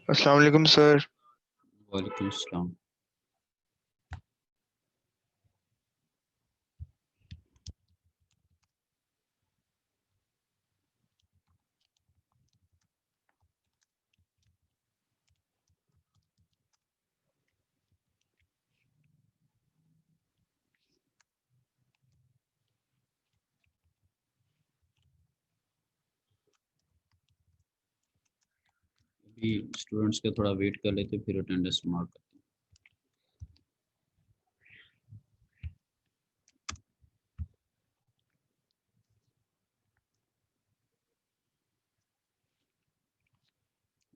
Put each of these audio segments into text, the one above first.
अस्सलाम वालेकुम सर। वालेकुम अस्सलाम। अभी स्टूडेंट्स का थोड़ा वेट कर लेते फिर अटेंडेंस मार्क करते हैं।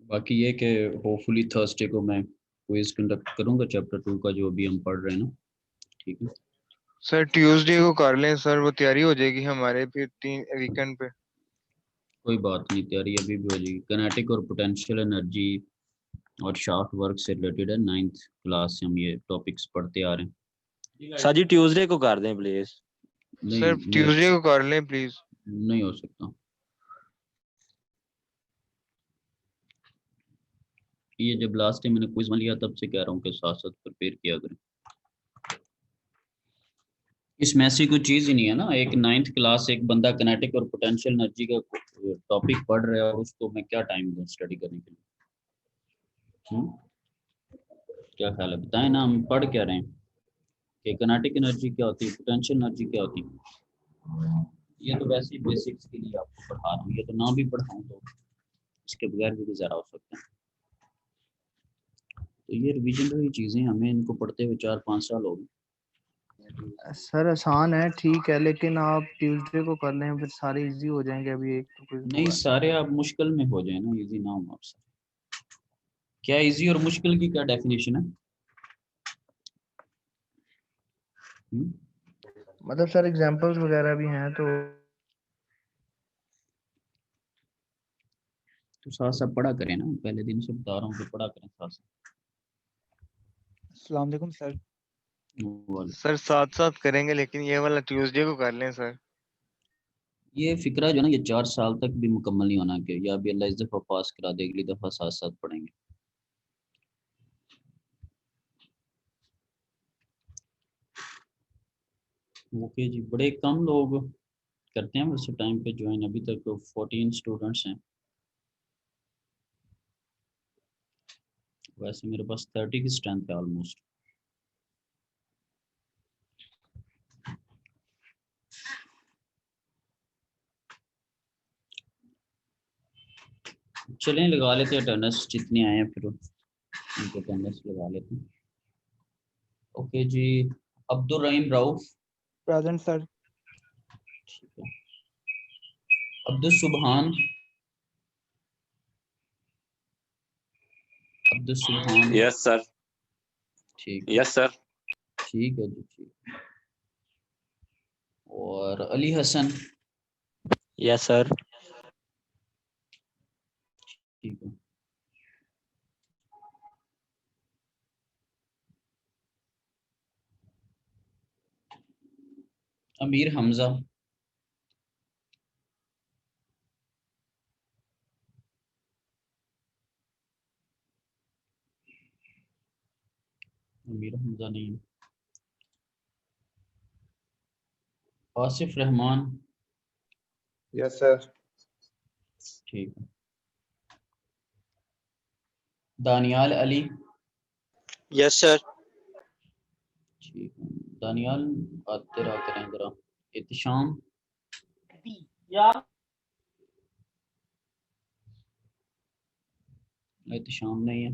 बाकी ये कि होपफुली थर्सडे को मैं क्विज कंडक्ट करूंगा चैप्टर 2 का जो अभी हम पढ़ रहे हैं ना। ठीक है सर ट्यूसडे को कर लें सर, वो तैयारी हो जाएगी हमारे फिर 3 वीकेंड पे। कोई बात नहीं, तैयारी अभी भी हो जाएगी। किनेटिक और पोटेंशियल एनर्जी और शाफ्ट वर्क से रिलेटेड है। 9th क्लास से हम ये टॉपिक्स पढ़ते आ रहे हैं। सर जी ट्यूसडे को कर दें प्लीज। सर ट्यूसडे को कर लें प्लीज। नहीं हो सकता। ये जब लास्ट टाइम मैंने क्विज में लिया तब से कह रहा हूँ कि साथ साथ प्रिपेयर किया करें। इसमें ऐसी कोई चीज ही नहीं है ना। एक 9th क्लास एक बंदा किनेटिक और पोटेंशियल एनर्जी का टॉपिक पढ़ रहा है और उसको मैं क्या टाइम दूं स्टडी करने के लिए। क्या ख्याल है, बताएं ना, हम पढ़ क्या रहे हैं कि किनेटिक एनर्जी क्या होती है, पोटेंशियल एनर्जी क्या होती है। ये तो वैसे ही बेसिक्स के लिए आपको पढ़ा रहा हूँ, ये तो ना भी पढ़ाऊँ तो इसके बगैर भी गुजारा हो सकता है। तो ये रिविजनरी चीज़ें हमें इनको पढ़ते हुए 4-5 साल हो गए। सर आसान है ठीक है, लेकिन आप ट्यूसडे को कर लें फिर सारे इजी हो जाएंगे। अभी एक तो कुछ नहीं, सारे आप मुश्किल में हो जाए ना, इजी ना हो आपसे। क्या इजी और मुश्किल की क्या डेफिनेशन है? मतलब सर एग्जांपल्स वगैरह भी हैं तो साथ साथ पढ़ा करें ना, पहले दिन से बता रहा हूँ कि पढ़ा करें साथ साथ। अस्सलाम वालेकुम सर। सर साथ साथ करेंगे, लेकिन ये वाला ट्यूसडे को कर लें सर। ये फिक्रा जो है ना, ये 4 साल तक भी मुकम्मल नहीं होना कि या अभी अल्लाह इस दफ़ा पास करा दे, अगली दफ़ा साथ साथ पढ़ेंगे। ओके जी, बड़े कम लोग करते हैं वैसे टाइम पे ज्वाइन। अभी तक तो 14 स्टूडेंट्स हैं। वैसे मेरे पास 30 की स्ट्रेंथ है ऑलमोस्ट। चलें लगा लेते हैं अटेंडेंस, जितने आए हैं फिर उनको अटेंडेंस लगा लेते हैं। ओके जी, अब्दुल रहीम राउफ। Present sir. ठीक है। अब्दुल सुबहान। अब्दुल सुबहान। Yes sir. ठीक है। Yes sir. ठीक है जी, ठीक। और अली हसन। Yes sir. ठीक है। अमीर हमजा। अमीर हमजा नहीं। आसिफ रहमान। Yes sir. ठीक है। दानियाल अली। Yes sir. ठीक है। दानियाल आते रहा करें जरा। एहतिशाम। एहतिशाम नहीं है।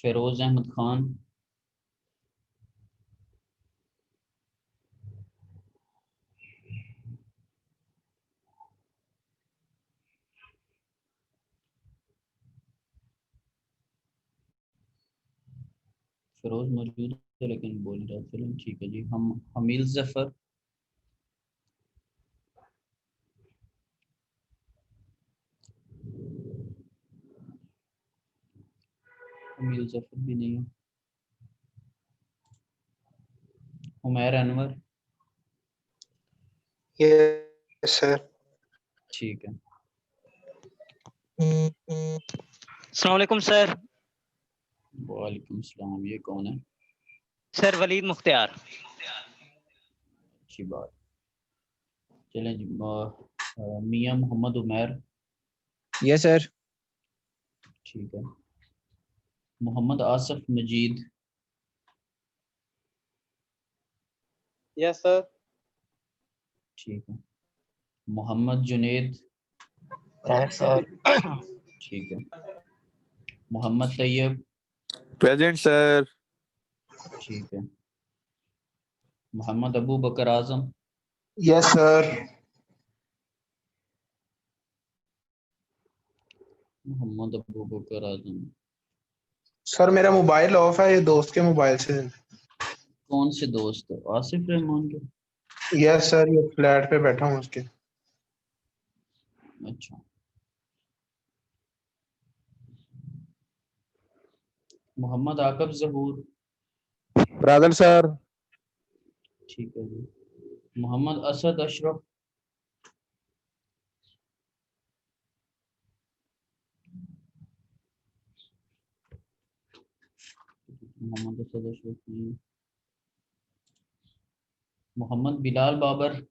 फेरोज अहमद खान। फिरोज मौजूद है लेकिन बोल नहीं रहा। चलो ठीक है जी। हम हमील जफर। हमील जफर भी नहीं है। उमैर अनवर। Yes sir. ठीक है। अस्सलाम वालेकुम सर। वालेकुम सलाम। ये कौन है? सर वलीद मुख्तियार। अच्छी बात। चलें जी, मियां मोहम्मद उमैर। Yes sir. ठीक है। मोहम्मद आसिफ मजीद। Yes sir. ठीक है। मोहम्मद जुनेद। सर ठीक है। मोहम्मद तैयब। Present sir. ठीक है। Muhammad Abu Bakar Azam. Yes sir. Muhammad Abu Bakar Azam. Sir मेरा मोबाइल ऑफ है, ये दोस्त के मोबाइल से। कौन से दोस्त? आसिफ रहमान के? यस सर, ये फ्लैट पे बैठा हूँ उसके। अच्छा। मोहम्मद आकब जहूर। Present sir. ठीक है जी। मोहम्मद असद अशरफ। मोहम्मद असद अशरफ नहीं। मोहम्मद बिलाल बाबर।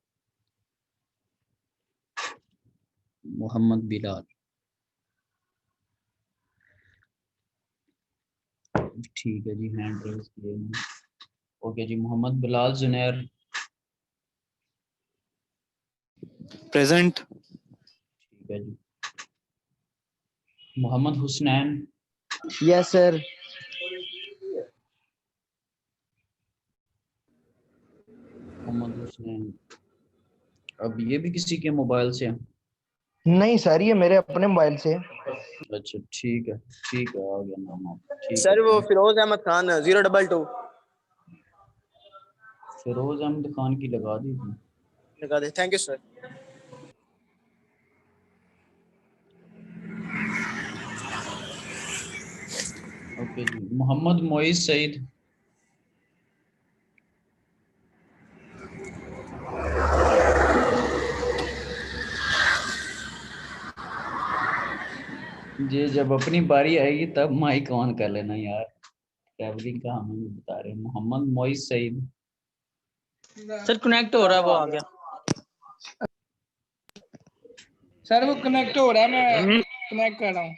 मोहम्मद बिलाल। ठीक है जी, हैंड रेज किए हैं। ओके जी। मोहम्मद बिलाल जुनैर। प्रेजेंट। ठीक है जी। मोहम्मद हुसनैन। Yes sir. मोहम्मद हुसनैन। अब ये भी किसी के मोबाइल से है? नहीं सर, ये मेरे अपने मोबाइल से। अच्छा ठीक है, ठीक है, आ गया नाम आप। ठीक सर वो है। फिरोज अहमद खान 022 फिरोज अहमद खान की लगा दी थी। लगा दे। Thank you sir. ओके जी। मोहम्मद मोइज सईद। ये जब अपनी बारी आएगी तब माइक ऑन कर लेना यार। ट्रैवलिंग का हमें भी बता रहे हैं। मोहम्मद मोइज सईद। सर कनेक्ट हो रहा है, वो आ गया। सर वो कनेक्ट हो रहा है, मैं कनेक्ट कर रहा हूँ।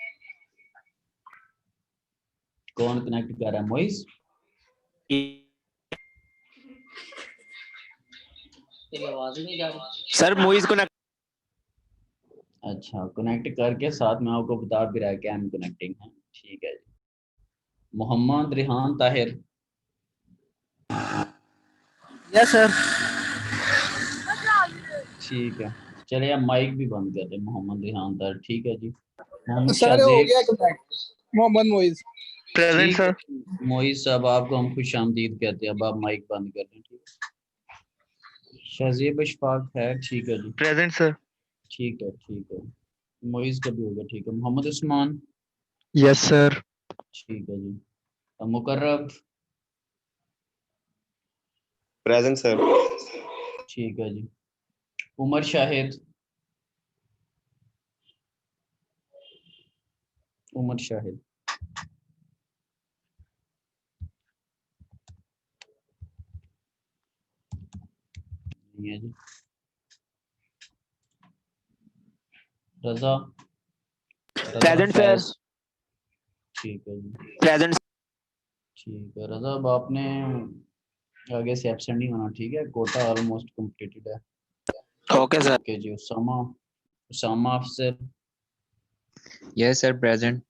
कौन कनेक्ट कर रहा है? मोइज। आवाज नहीं जा रही। सर मुइज को अच्छा, कनेक्ट करके साथ में आपको बता भी रहा है कि आई एम कनेक्टिंग है। ठीक है जी। मोहम्मद रिहान ताहिर। Yes sir. ठीक है। चलिए अब माइक भी बंद कर दे। मोहम्मद रिहान ताहिर। ठीक है जी। मोहम्मद सर हो शाहजेब। गया कनेक्ट। मोहम्मद मोइज। प्रेजेंट ठीक है। सर। मोइज साहब, आपको हम खुश आमदीद कहते हैं। अब आप माइक बंद कर दें। ठीक है। शाहजेब अशफाक है। ठीक है जी। Present sir. ठीक है, ठीक है। मोइज का भी होगा। ठीक है। मोहम्मद उस्मान। Yes sir. ठीक है जी। मुकर्रब। Present sir. ठीक है जी। उमर शाहिद। उमर शाहिद। नहीं है जी। रजा। रजा प्रेजेंट सर। फैज। ठीक है जी। प्रेजेंट। ठीक है रजा, अब आपने आगे से एब्सेंट नहीं होना। ठीक है, कोटा ऑलमोस्ट कंप्लीटेड है। Okay sir. ओके जी। उसामा। उसामा अफसर। Yes sir present.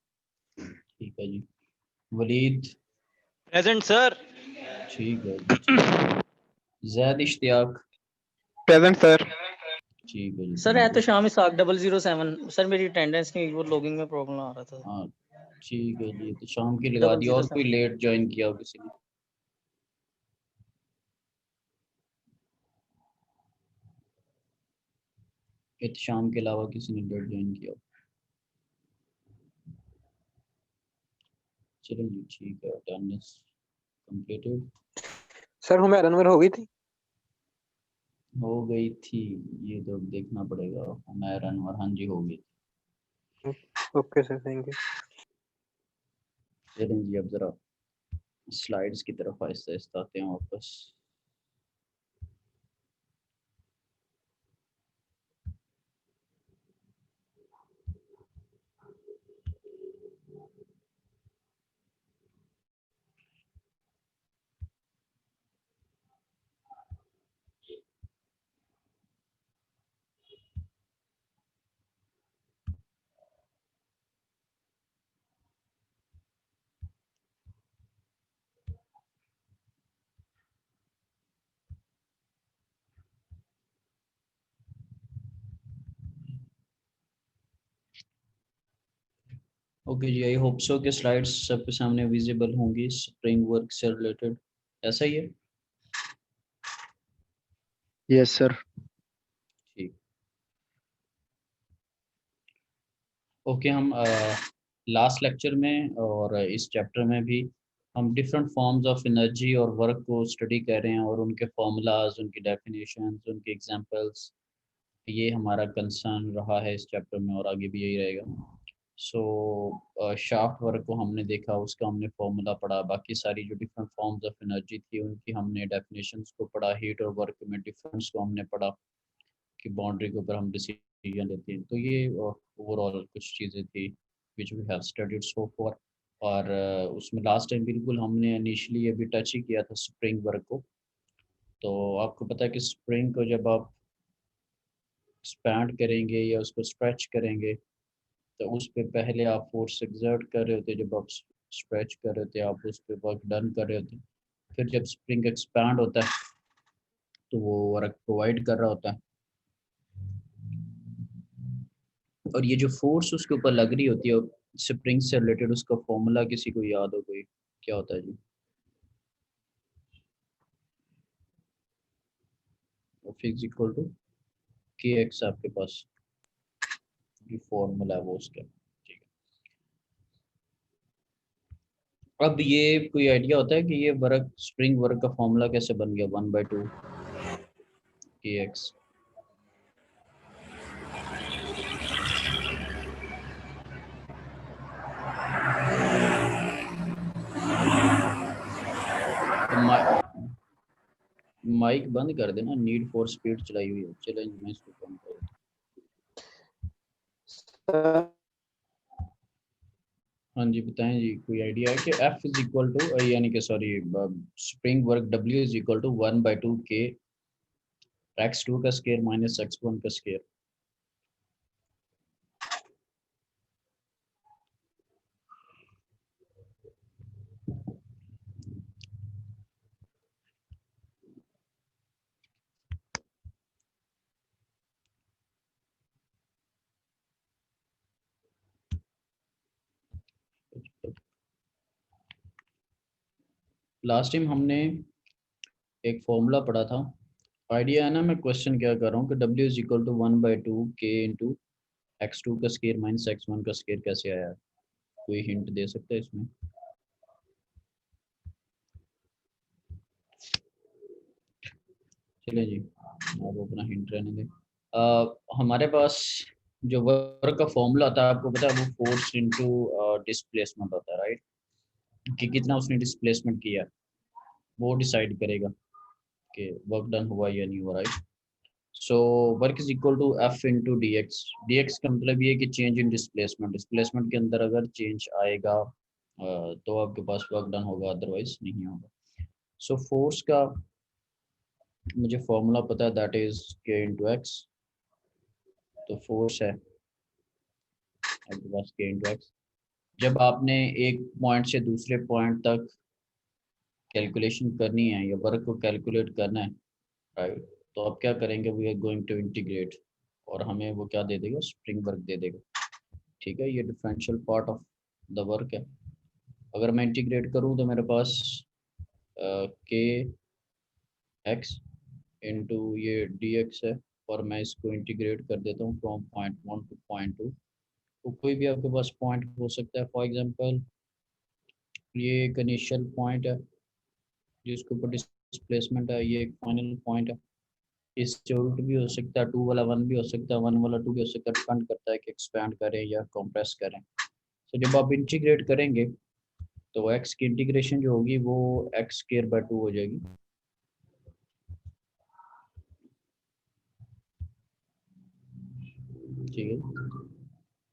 ठीक है जी। वलीद। Present sir. ठीक है जी, ठीक है। जैद इश्तियाक। Present sir. ठीक है जी, सर है थैंक तो यू। शाम इसाक 007। सर मेरी अटेंडेंस नहीं, वो लॉगिंग में प्रॉब्लम आ रहा था। हाँ ठीक है जी, तो शाम की लगा दी। और कोई 007। लेट ज्वाइन किया हो किसी ने? शाम के अलावा किसी ने लेट ज्वाइन किया हो? चलो जी, ठीक है। Attendance completed sir Humair Anwar हो गई थी। हो गई थी। ये तो देखना पड़ेगा। उमैर अनवर, हाँ जी हो गई। Okay sir, thank you. चलें जी, अब जरा स्लाइड्स की तरफ आहिस्ता आहिस्ता आते हैं वापस। ओके जी, आई होप सो कि स्लाइड्स सबके सामने विजिबल होंगी स्प्रिंग वर्क से रिलेटेड। ऐसा ही है? Yes sir. ठीक। ओके, हम लास्ट लेक्चर में और इस चैप्टर में भी हम डिफरेंट फॉर्म्स ऑफ एनर्जी और वर्क को स्टडी कर रहे हैं और उनके फार्मूलाज, उनकी डेफिनेशंस, उनके एग्जांपल्स, ये हमारा कंसर्न रहा है इस चैप्टर में और आगे भी यही रहेगा। सो शाफ्ट वर्क को हमने देखा, उसका हमने फॉर्मूला पढ़ा, बाकी सारी जो डिफरेंट फॉर्म्स ऑफ एनर्जी थी उनकी हमने डेफिनेशंस को पढ़ा, हीट और वर्क में डिफरेंस को हमने पढ़ा कि बाउंड्री के ऊपर हम डिसीजन लेते हैं। तो ये ओवरऑल कुछ चीज़ें थी which we have studied so far. और उसमें लास्ट टाइम बिल्कुल हमने इनिशियली अभी टच ही किया था स्प्रिंग वर्क को। तो आपको पता है कि स्प्रिंग को जब आप एक्सपैंड करेंगे या उसको स्ट्रेच करेंगे तो उस पे पहले आप फोर्स एक्सर्ट कर रहे होते, जब आप स्ट्रेच कर रहे होते आप उस पर वर्क डन कर रहे होते। फिर जब स्प्रिंग एक्सपैंड होता है तो वो वर्क प्रोवाइड कर रहा होता है, और ये जो फोर्स उसके ऊपर लग रही होती है स्प्रिंग से रिलेटेड, उसका फॉर्मूला किसी को याद हो कोई, क्या होता है जी? F इज इक्वल टू के एक्स, आपके पास ये फॉर्मूला है वो उसका। ठीक है, अब ये कोई आइडिया होता है कि ये वर्क, स्प्रिंग वर्क का फॉर्मूला कैसे बन गया? 1/2 के एक्स। तो माइक बंद कर देना, नीड फॉर स्पीड चलाई हुई है। चलें मैं इसको कम कर देता सर हूं। हाँ जी बताएं जी, कोई आइडिया है कि F इज इक्वल टू, यानी कि sorry, spring work W is equal to 1/2 के x2 का स्क्वायर माइनस x1 का स्क्वायर। लास्ट टाइम हमने एक फॉर्मूला पढ़ा था, आइडिया है ना मैं क्वेश्चन क्या कर रहा हूँ कि W इज इक्वल टू 1/2 के इंटू x2 का स्क्वायर माइनस x1 का स्क्वायर कैसे आया? कोई हिंट दे सकता है इसमें? चलिए जी, आप अपना हिंट रहने दें। हमारे पास जो वर्क का फॉर्मूला होता है आपको पता है, वो फोर्स इनटू डिस्प्लेसमेंट होता है, राइट? कि कितना उसने डिस्प्लेसमेंट किया वो डिसाइड करेगा कि वर्क डन हुआ या नहीं हुआ, right? So work is equal to F into D X. D X का मतलब ये कि चेंज इन डिस्प्लेसमेंट, डिस्प्लेसमेंट के अंदर अगर चेंज आएगा तो आपके पास वर्क डन होगा, अदरवाइज नहीं होगा। सो फोर्स का मुझे फॉर्मूला पता है, दैट इज के इंटू एक्स। तो फोर्स है आपके पास के इंटू एक्स। जब आपने एक पॉइंट से दूसरे पॉइंट तक कैलकुलेशन करनी है या वर्क को कैलकुलेट करना है, राइट, तो आप क्या करेंगे? We are going to integrate, और हमें वो क्या दे देगा? स्प्रिंग वर्क दे देगा। ठीक है, ये differential part of the work है। अगर मैं इंटीग्रेट करूँ तो मेरे पास के एक्स इंटू ये डी एक्स है, और मैं इसको इंटीग्रेट कर देता हूँ फ्रॉम पॉइंट 1 टू पॉइंट 2। तो कोई भी आपके पास पॉइंट हो सकता है, फॉर एग्जांपल ये एक इनिशियल पॉइंट है जिसके ऊपर डिस्प्लेसमेंट है, ये एक फाइनल पॉइंट है। इससे उल्ट भी हो सकता है, 2 वाला 1 भी हो सकता है, 1 वाला 2 भी हो सकता है, डिपेंड करता है कि एक्सपैंड करें या कंप्रेस करें। तो जब आप इंटीग्रेट करेंगे तो x की इंटीग्रेशन जो होगी वो x स्क्वायर बाय 2 हो जाएगी। ठीक है,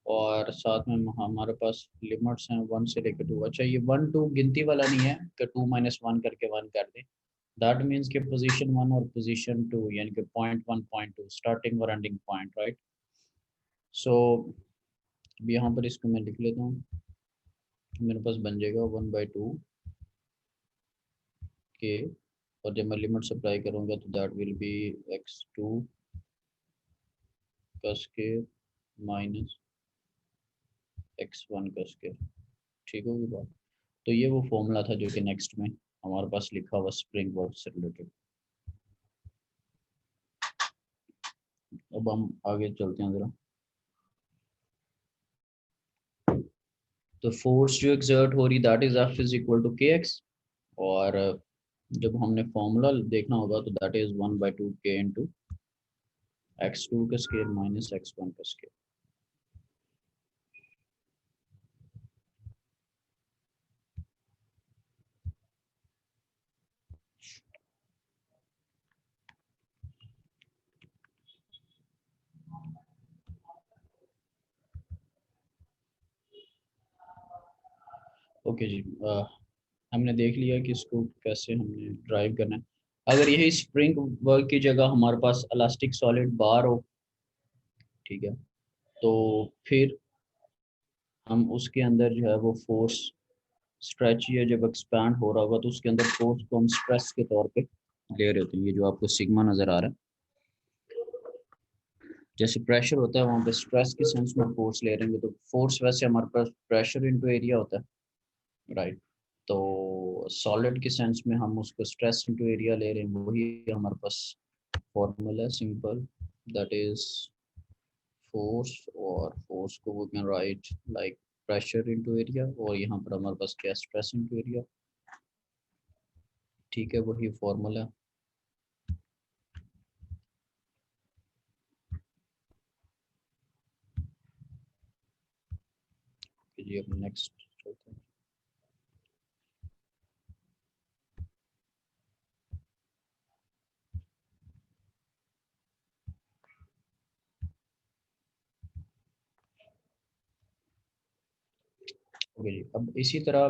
और साथ में हमारे पास लिमिट्स हैं 1 से लेकर 2। अच्छा, ये 1 2 गिनती वाला नहीं है कि 2 - 1 करके 1 कर दें। दैट मीन्स कि पोजीशन 1 और पोजीशन 2 यानी कि पॉइंट 1 पॉइंट 2 स्टार्टिंग और एंडिंग पॉइंट, राइट। सो यहाँ पर इसको मैं लिख लेता हूँ, मेरे पास बन जाएगा 1/2 के, और जब मैं लिमिट अप्लाई करूँगा तो दैट विल बी x2 का स्क्वायर माइनस x1 का स्क्वायर। ठीक होगी बात। तो ये वो फॉर्मूला था जो कि नेक्स्ट में हमारे पास लिखा हुआ स्प्रिंग वर्क से रिलेटेड। अब हम आगे चलते हैं ज़रा। तो फोर्स जो एक्सर्ट हो रही that is F is equal to kx, और जब हमने फॉर्मूला देखना होगा तो that is 1/2 k into x2 का स्क्वायर माइनस x1 का स्क्वायर। ओके जी, हमने देख लिया कि इसको कैसे हमने ड्राइव करना है। अगर यही स्प्रिंग वर्क की जगह हमारे पास इलास्टिक सॉलिड बार हो, ठीक है, तो फिर हम उसके अंदर जो है वो फोर्स स्ट्रेच या जब एक्सपैंड हो रहा होगा तो उसके अंदर फोर्स को हम स्ट्रेस के तौर पे ले रहे होते हैं। ये जो आपको सिग्मा नज़र आ रहा है, जैसे प्रेशर होता है वहाँ पे स्ट्रेस के सेंस में फोर्स ले रहे हैं, तो फोर्स वैसे हमारे पास प्रेशर इनटू एरिया होता है, राइट। तो सॉलिड के सेंस में हम उसको स्ट्रेस इनटू एरिया ले रहे हैं, वही हमारे पास formula simple, that is force, और फोर्स को वो can write like pressure into area, और यहाँ पर हमारे पास क्या स्ट्रेस इनटू एरिया। ठीक है, वही फॉर्मूला। जी अब नेक्स्ट चलते हैं। ओके जी, अब इसी तरह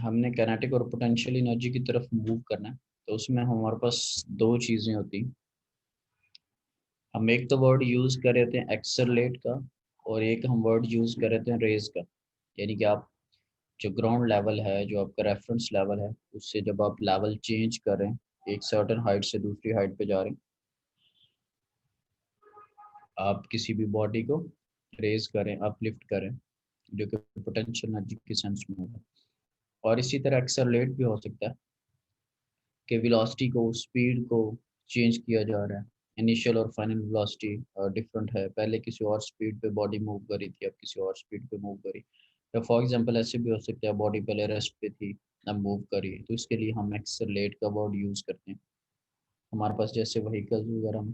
हमने काइनेटिक और पोटेंशियल एनर्जी की तरफ मूव करना है। तो उसमें हमारे पास दो चीज़ें होती हैं। हम एक तो वर्ड यूज़ कर रहे थे एक्सेलरेट का, और एक हम वर्ड यूज़ कर रहे थे रेज का। यानी कि आप जो ग्राउंड लेवल है, जो आपका रेफरेंस लेवल है, उससे जब आप लेवल चेंज कर रहे हैं, एक सर्टेन हाइट से दूसरी हाइट पे जा रहे हैं, आप किसी भी बॉडी को रेज करें, अपलिफ्ट करें, जो कि पोटेंशियल एनर्जी के सेंस में होगा। और इसी तरह एक्सेलरेट भी हो सकता है कि वेलोसिटी को, स्पीड को चेंज किया जा रहा है। इनिशियल और फाइनल वेलोसिटी डिफरेंट है, पहले किसी और स्पीड पे बॉडी मूव करी थी, अब किसी और स्पीड पे मूव करी। या फॉर एग्जांपल ऐसे भी हो सकता है बॉडी पहले रेस्ट पे थी, अब मूव करी, तो इसके लिए हम एक्सेलरेट का वर्ड यूज़ करते हैं हमारे पास जैसे व्हीकल्स वगैरह में।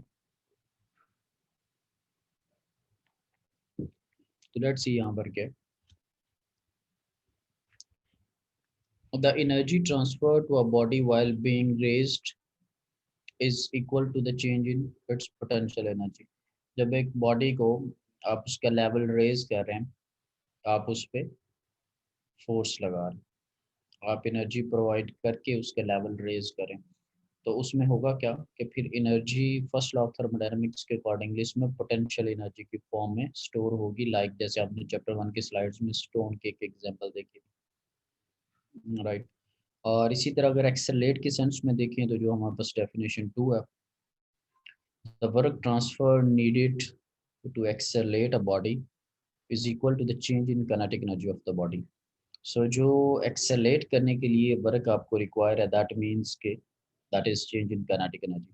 तो लेट्स सी यहाँ पर क्या है। The energy transferred to a body while being raised is equal to the change in its potential energy। जब एक बॉडी को आप उसका लेवल रेज कर रहे हैं, आप उस पर फोर्स लगा रहे हैं, आप एनर्जी प्रोवाइड करके उसका लेवल रेज करें, तो उसमें होगा क्या कि फिर energy first law of thermodynamics के अकॉर्डिंगली इसमें पोटेंशियल एनर्जी की फॉर्म में स्टोर होगी, लाइक जैसे आपने चैप्टर 1 की स्लाइड्स में स्टोन के एक एग्जांपल देखी, राइट। और इसी तरह अगर एक्सेलरेट के सेंस में देखें तो जो हमारे पास डेफिनेशन 2 है, the work transfer needed to accelerate a body is equal to the change in kinetic energy of the body। So जो accelerate करने के लिए वर्क आपको रिक्वायर है, that means के that is change in kinetic energy।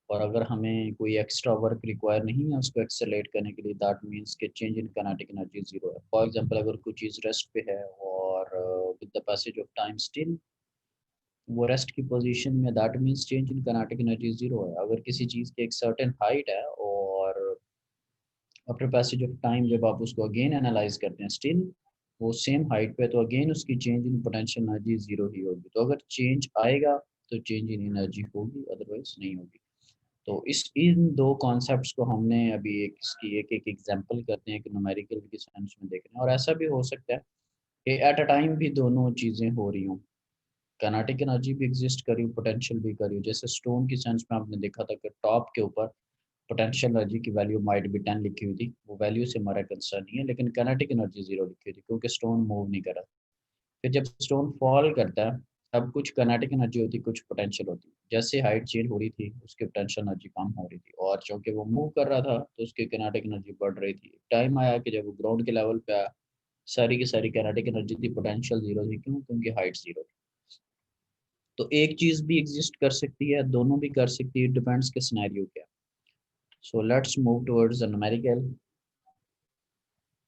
और अगर हमें कोई एक्स्ट्रा वर्क रिक्वायर नहीं है उसको एक्सेलरेट करने के लिए, that means के change in kinetic energy zero है। फॉर एग्जांपल अगर कोई चीज़ रेस्ट पे है और with the passage of time still वो रेस्ट की पोजीशन में, that means change in kinetic energy zero है। अगर किसी चीज़ की एक सर्टेन हाइट है और आफ्टर पैसेज ऑफ टाइम जब आप उसको अगेन एनालाइज करते हैं स्टिल वो सेम हाइट पे, तो अगेन उसकी change in potential energy zero ही होगी। तो अगर चेंज आएगा तो चेंज इन एनर्जी होगी, अदरवाइज नहीं होगी। तो इस इन दो कॉन्सेप्ट्स को हमने अभी एक इसकी एक एग्जांपल करते हैं कि न्यूमेरिकल के सेंस में देख रहे हैं। और ऐसा भी हो सकता है कि एट अ टाइम भी दोनों चीज़ें हो रही हों, काइनेटिक एनर्जी भी एग्जिस्ट कर रही हो, पोटेंशियल भी कर रही हो। जैसे स्टोन की सेंस में आपने देखा था कि टॉप के ऊपर पोटेंशियल एनर्जी की वैल्यू माइट बी 10 लिखी हुई थी, वो वैल्यू से हमारा कंसर्न नहीं है, लेकिन काइनेटिक एनर्जी जीरो लिखी हुई थी क्योंकि स्टोन मूव नहीं कर रहा। फिर जब स्टोन फॉल करता है तब कुछ काइनेटिक एनर्जी होती, कुछ पोटेंशियल होती। जैसे हाइट चेंज हो रही थी उसकी पोटेंशियल एनर्जी कम हो रही थी, और चूंकि वो मूव कर रहा था तो उसकी काइनेटिक एनर्जी बढ़ रही थी। टाइम आया कि जब वो ग्राउंड के लेवल पे आया, सारी की सारी काइनेटिक एनर्जी थी, पोटेंशियल जीरो थी। क्यों? क्योंकि हाइट जीरो थी। तो एक चीज भी एग्जिस्ट कर सकती है, दोनों भी कर सकती है, डिपेंड्स के सिनेरियो क्या। So let's move towards the numerical.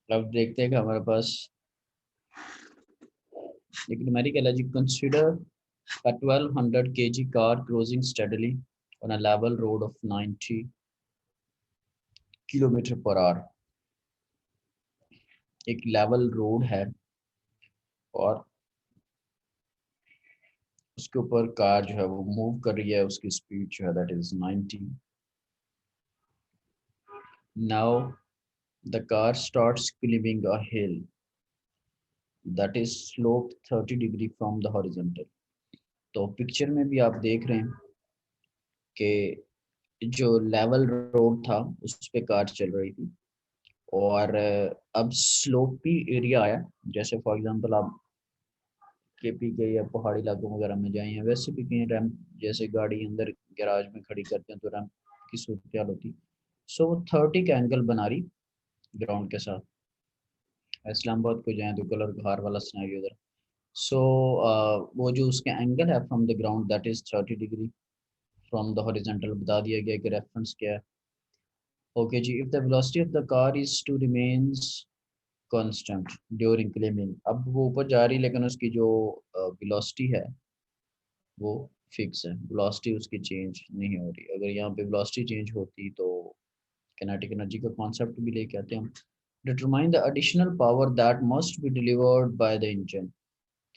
अब देखते हैं कि हमारे पास एक न्यूमेरिकल है जी। Consider a 1200 kg car cruising steadily on a level road of 90 kilometre per our. एक लेवल रोड है और उसके ऊपर कार जो है वो मूव कर रही है, उसकी स्पीड जो है that is 90। Now the car starts climbing a hill that is slope 30 degree from the horizontal. तो पिक्चर में भी आप देख रहे हैं कि जो लेवल रोड था उस पे कार चल रही थी और अब स्लोपी एरिया आया। जैसे फॉर एग्जांपल आप केपी के या पहाड़ी इलाकों वगैरह में जाए, या वैसे भी कहीं रैंप जैसे गाड़ी अंदर गैराज में खड़ी करते हैं तो रैंप की सूरत होती। सो वो 30 का एंगल बना रही ग्राउंड के साथ। इस्लामाबाद को जाए तो कलर घार वाला सिनेरियो उधर। सो वो जो उसके एंगल है from the ground that is 30 degree from the horizontal. बता दिया गया कि रेफरेंस क्या है। ओके जी, if the velocity of the car is to remains constant during climbing. अब वो ऊपर जा रही लेकिन उसकी जो वेलोसिटी है वो फिक्स है, वेलोसिटी उसकी चेंज नहीं हो रही। अगर यहाँ पे वेलोसिटी चेंज होती तो काइनेटिक एनर्जी का कॉन्सेप्ट भी लेके आते हैं हम। Determine the additional power that must be delivered by the engine.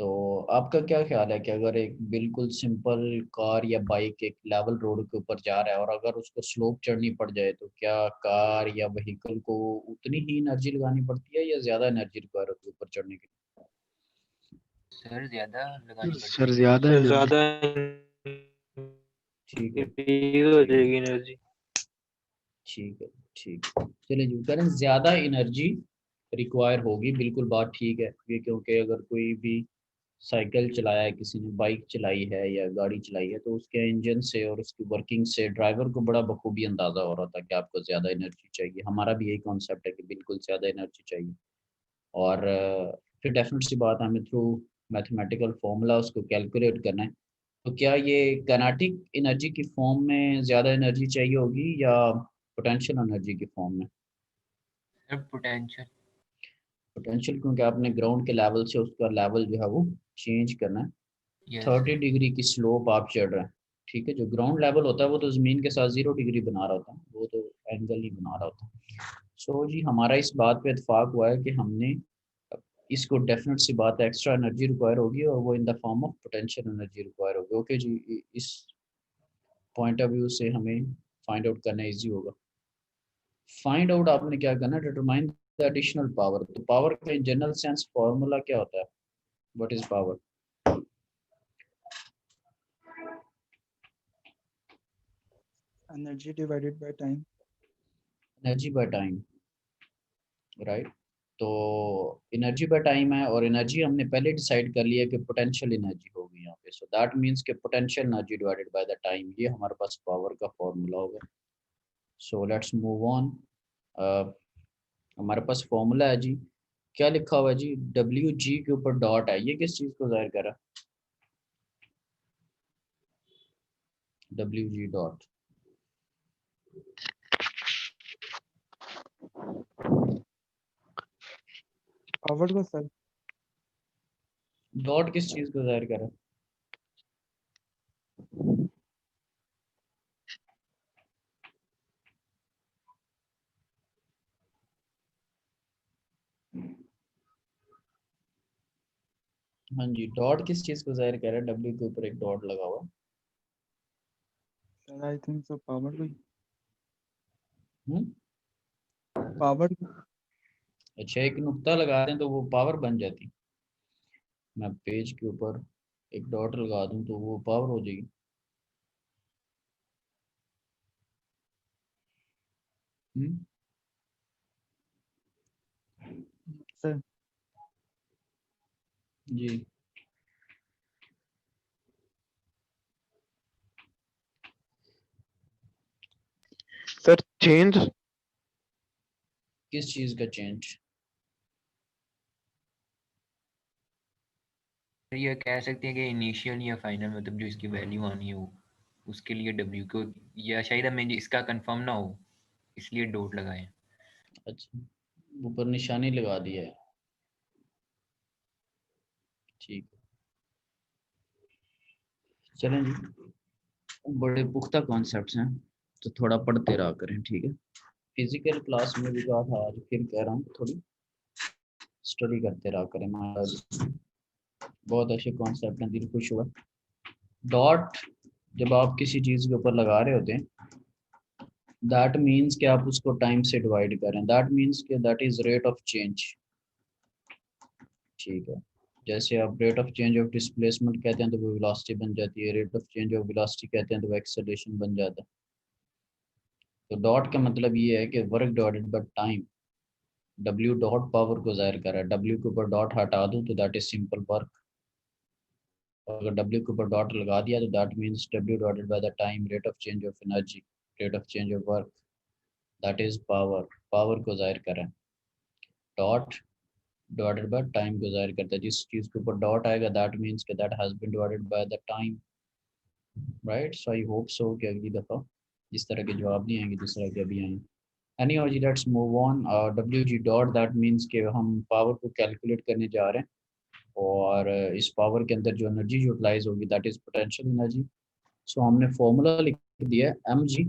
तो आपका क्या ख्याल है कि अगर एक बिल्कुल सिंपल कार या बाइक एक लेवल रोड के ऊपर जा रहा है और अगर उसको स्लोप चढ़नी पड़ जाए तो क्या कार या व्हीकल को उतनी ही एनर्जी लगानी पड़ती है या ज़्यादा एनर्जी रिक्वायर होती है ऊपर चढ़ने के लिए? सर ज्यादा लगानी सर पड़ती है। ज्यादा सर एनर्जी। ज्यादा ठीक है, इंक्रीज हो ठीक है, जाएगी एनर्जी। ठीक है, ठीक है। चलिए जी, करें ज़्यादा एनर्जी रिक्वायर होगी, बिल्कुल बात ठीक है। ये क्योंकि अगर कोई भी साइकिल चलाया है, किसी ने बाइक चलाई है या गाड़ी चलाई है, तो उसके इंजन से और उसकी वर्किंग से ड्राइवर को बड़ा बखूबी अंदाज़ा हो रहा था कि आपको ज़्यादा एनर्जी चाहिए। हमारा भी यही कॉन्सेप्ट है कि बिल्कुल ज़्यादा एनर्जी चाहिए। और फिर डेफिनेट सी बात हमें थ्रू मैथमेटिकल फॉर्मूला उसको कैलकुलेट करना है। तो क्या ये काइनेटिक एनर्जी की फॉर्म में ज़्यादा एनर्जी चाहिए होगी या पोटेंशियल एनर्जी की फॉर्म में? Sir potential. पोटेंशियल, क्योंकि आपने ग्राउंड के लेवल से उसका लेवल जो है वो चेंज करना है। Yes 30 sir. डिग्री की स्लोप आप चढ़ रहे हैं, ठीक है। जो ग्राउंड लेवल होता है वो तो ज़मीन के साथ 0 डिग्री बना रहा होता है, वो तो एंगल ही बना रहा होता है। सो जी, हमारा इस बात पे इत्फाक हुआ है कि हमने इसको, डेफिनेट सी बात है, एक्स्ट्रा एनर्जी रिक्वायर होगी और वो in the form of potential energy require होगी। ओके जी, इस पॉइंट ऑफ व्यू से हमें फाइंड आउट करना इजी होगा। फाइंड आउट आपने क्या करना, डिटरमाइन द एडिशनल पावर। तो पावर का इन जनरल सेंस फॉर्मूला क्या होता है? What is power? Energy divided by time. Energy by time, right. तो एनर्जी बाय टाइम है और एनर्जी हमने पहले डिसाइड कर लिया कि पोटेंशियल एनर्जी होगी यहाँ पे। सो दैट मींस कि potential energy divided by the time, ये हमारे पास पावर का फॉर्मूला होगा। सो लेट्स मूव ऑन। हमारे पास फॉर्मूला है जी, क्या लिखा हुआ है जी? डब्ल्यू जी के ऊपर डॉट है, ये किस चीज़ को जाहिर कर रहा है? डब्ल्यू जी डॉट, पावर को सर। डॉट किस चीज़ को जाहिर कर रहा है? हाँ जी, डॉट किस चीज को जाहिर कर रहा है? डब्ल्यू के ऊपर एक डॉट लगा हुआ। Sir I think so power को हम्म, पावर अच्छा, एक नुक्ता लगा दें तो वो पावर बन जाती। मैं पेज के ऊपर एक डॉट लगा दूं तो वो पावर हो जाएगी। हम्म, सर जी। सर चेंज किस चीज का चेंज? ये कह सकते हैं कि इनिशियल या फाइनल मतलब जो इसकी वैल्यू आनी हो उसके लिए W को, या शायद हमें इसका कंफर्म ना हो इसलिए डॉट लगाए। अच्छा, ऊपर निशानी लगा दिया है, ठीक है। चलें जी, बड़े पुख्ता कॉन्सेप्ट्स हैं तो थोड़ा पढ़ते रहा करें, ठीक है। फिजिकल क्लास में भी कहा था, आज फिर कह रहा हूँ थोड़ी स्टडी करते रहा करें। महाराज बहुत अच्छे कॉन्सेप्ट हैं, दिल खुश हुआ। डॉट जब आप किसी चीज के ऊपर लगा रहे होते हैं, दैट मीन्स कि आप उसको टाइम से डिवाइड करें, दैट मीन्स कि that is rate of change, ठीक है। जैसे आप rate of change of displacement कहते हैं तो वो वेलोसिटी बन जाती है, rate of change of velocity कहते हैं तो वो एक्सेलरेशन बन जाता है। तो डॉट का मतलब ये है कि work divided by time. W dot power को जाहिर कर रहा है, डब्ल्यू के ऊपर डॉट हटा दूं तो दैट इज सिंपल वर्क। अगर डब्ल्यू के ऊपर डॉट लगा दिया तो that means W divided by the time, rate of change of energy, rate of change of work, that is power. Power को जाहिर कर रहा है। डॉट डिवाइडेड बाय टाइम को जाहिर करता है। जिस चीज के ऊपर डॉट आएगा दैट मीन्स कि that has been divided by the time, right. So I hope so कि अगली दफा इस तरह के जवाब नहीं आएंगे जिस तरह के अभी आए। Anyhow ji, let's move on. WG dot that means कि हम पावर को कैलकुलेट करने जा रहे हैं और इस पावर के अंदर जो एनर्जी यूटिलाइज होगी that is potential energy. So हमने फॉर्मूला लिख दिया M G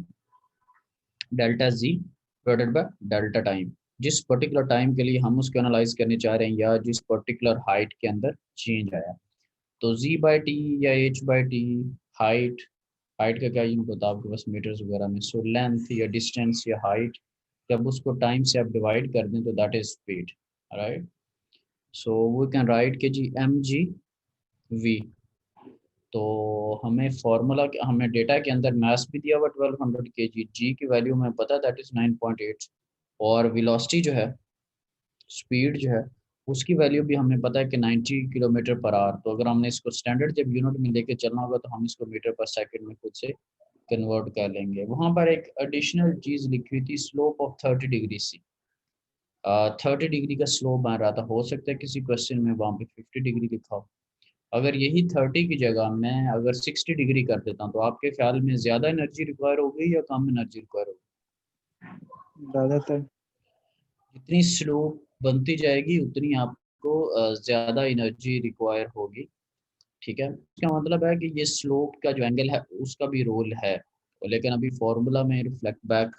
delta G divided by delta time. जिस पर्टिकुलर टाइम के लिए हम उसको एनालाइज करने चाह रहे हैं या जिस पर्टिकुलर हाइट के अंदर चेंज आया, तो जी बाई टी या H by T, height, height का क्या यूनिट होता है आपके पास मीटर्स वगैरह में, सो लेंथ या डिस्टेंस या हाइट, जब उसको टाइम से आप डिवाइड कर दें तो that is speed, right. So we can write के जी एम जी वी। तो हमें फॉर्मूला, हमें डेटा के अंदर मास भी दिया हुआ 1200 kg, जी की वैल्यू हमें पता दैट इज 9.8, और वेलोसिटी जो है, स्पीड जो है, उसकी वैल्यू भी हमें पता है कि 90 किलोमीटर पर आवर। तो अगर हमने इसको स्टैंडर्ड जब यूनिट में लेके चलना होगा तो हम इसको मीटर पर सेकंड में खुद से कन्वर्ट कर लेंगे। वहाँ पर एक एडिशनल चीज़ लिखी हुई थी, slope of 30 degree C. 30 degree का स्लोप बन रहा था, हो सकता है किसी क्वेश्चन में वहाँ पे 50 डिग्री लिखा हो। अगर यही 30 की जगह मैं अगर 60 डिग्री कर देता हूँ तो आपके ख्याल में ज़्यादा एनर्जी रिक्वायर होगी या कम एनर्जी रिक्वायर होगी? ज्यादातर जितनी स्लोप बनती जाएगी उतनी आपको ज़्यादा एनर्जी रिक्वायर होगी, ठीक है। इसका मतलब है कि ये स्लोप का जो एंगल है उसका भी रोल है, लेकिन अभी फॉर्मूला में रिफ्लेक्ट बैक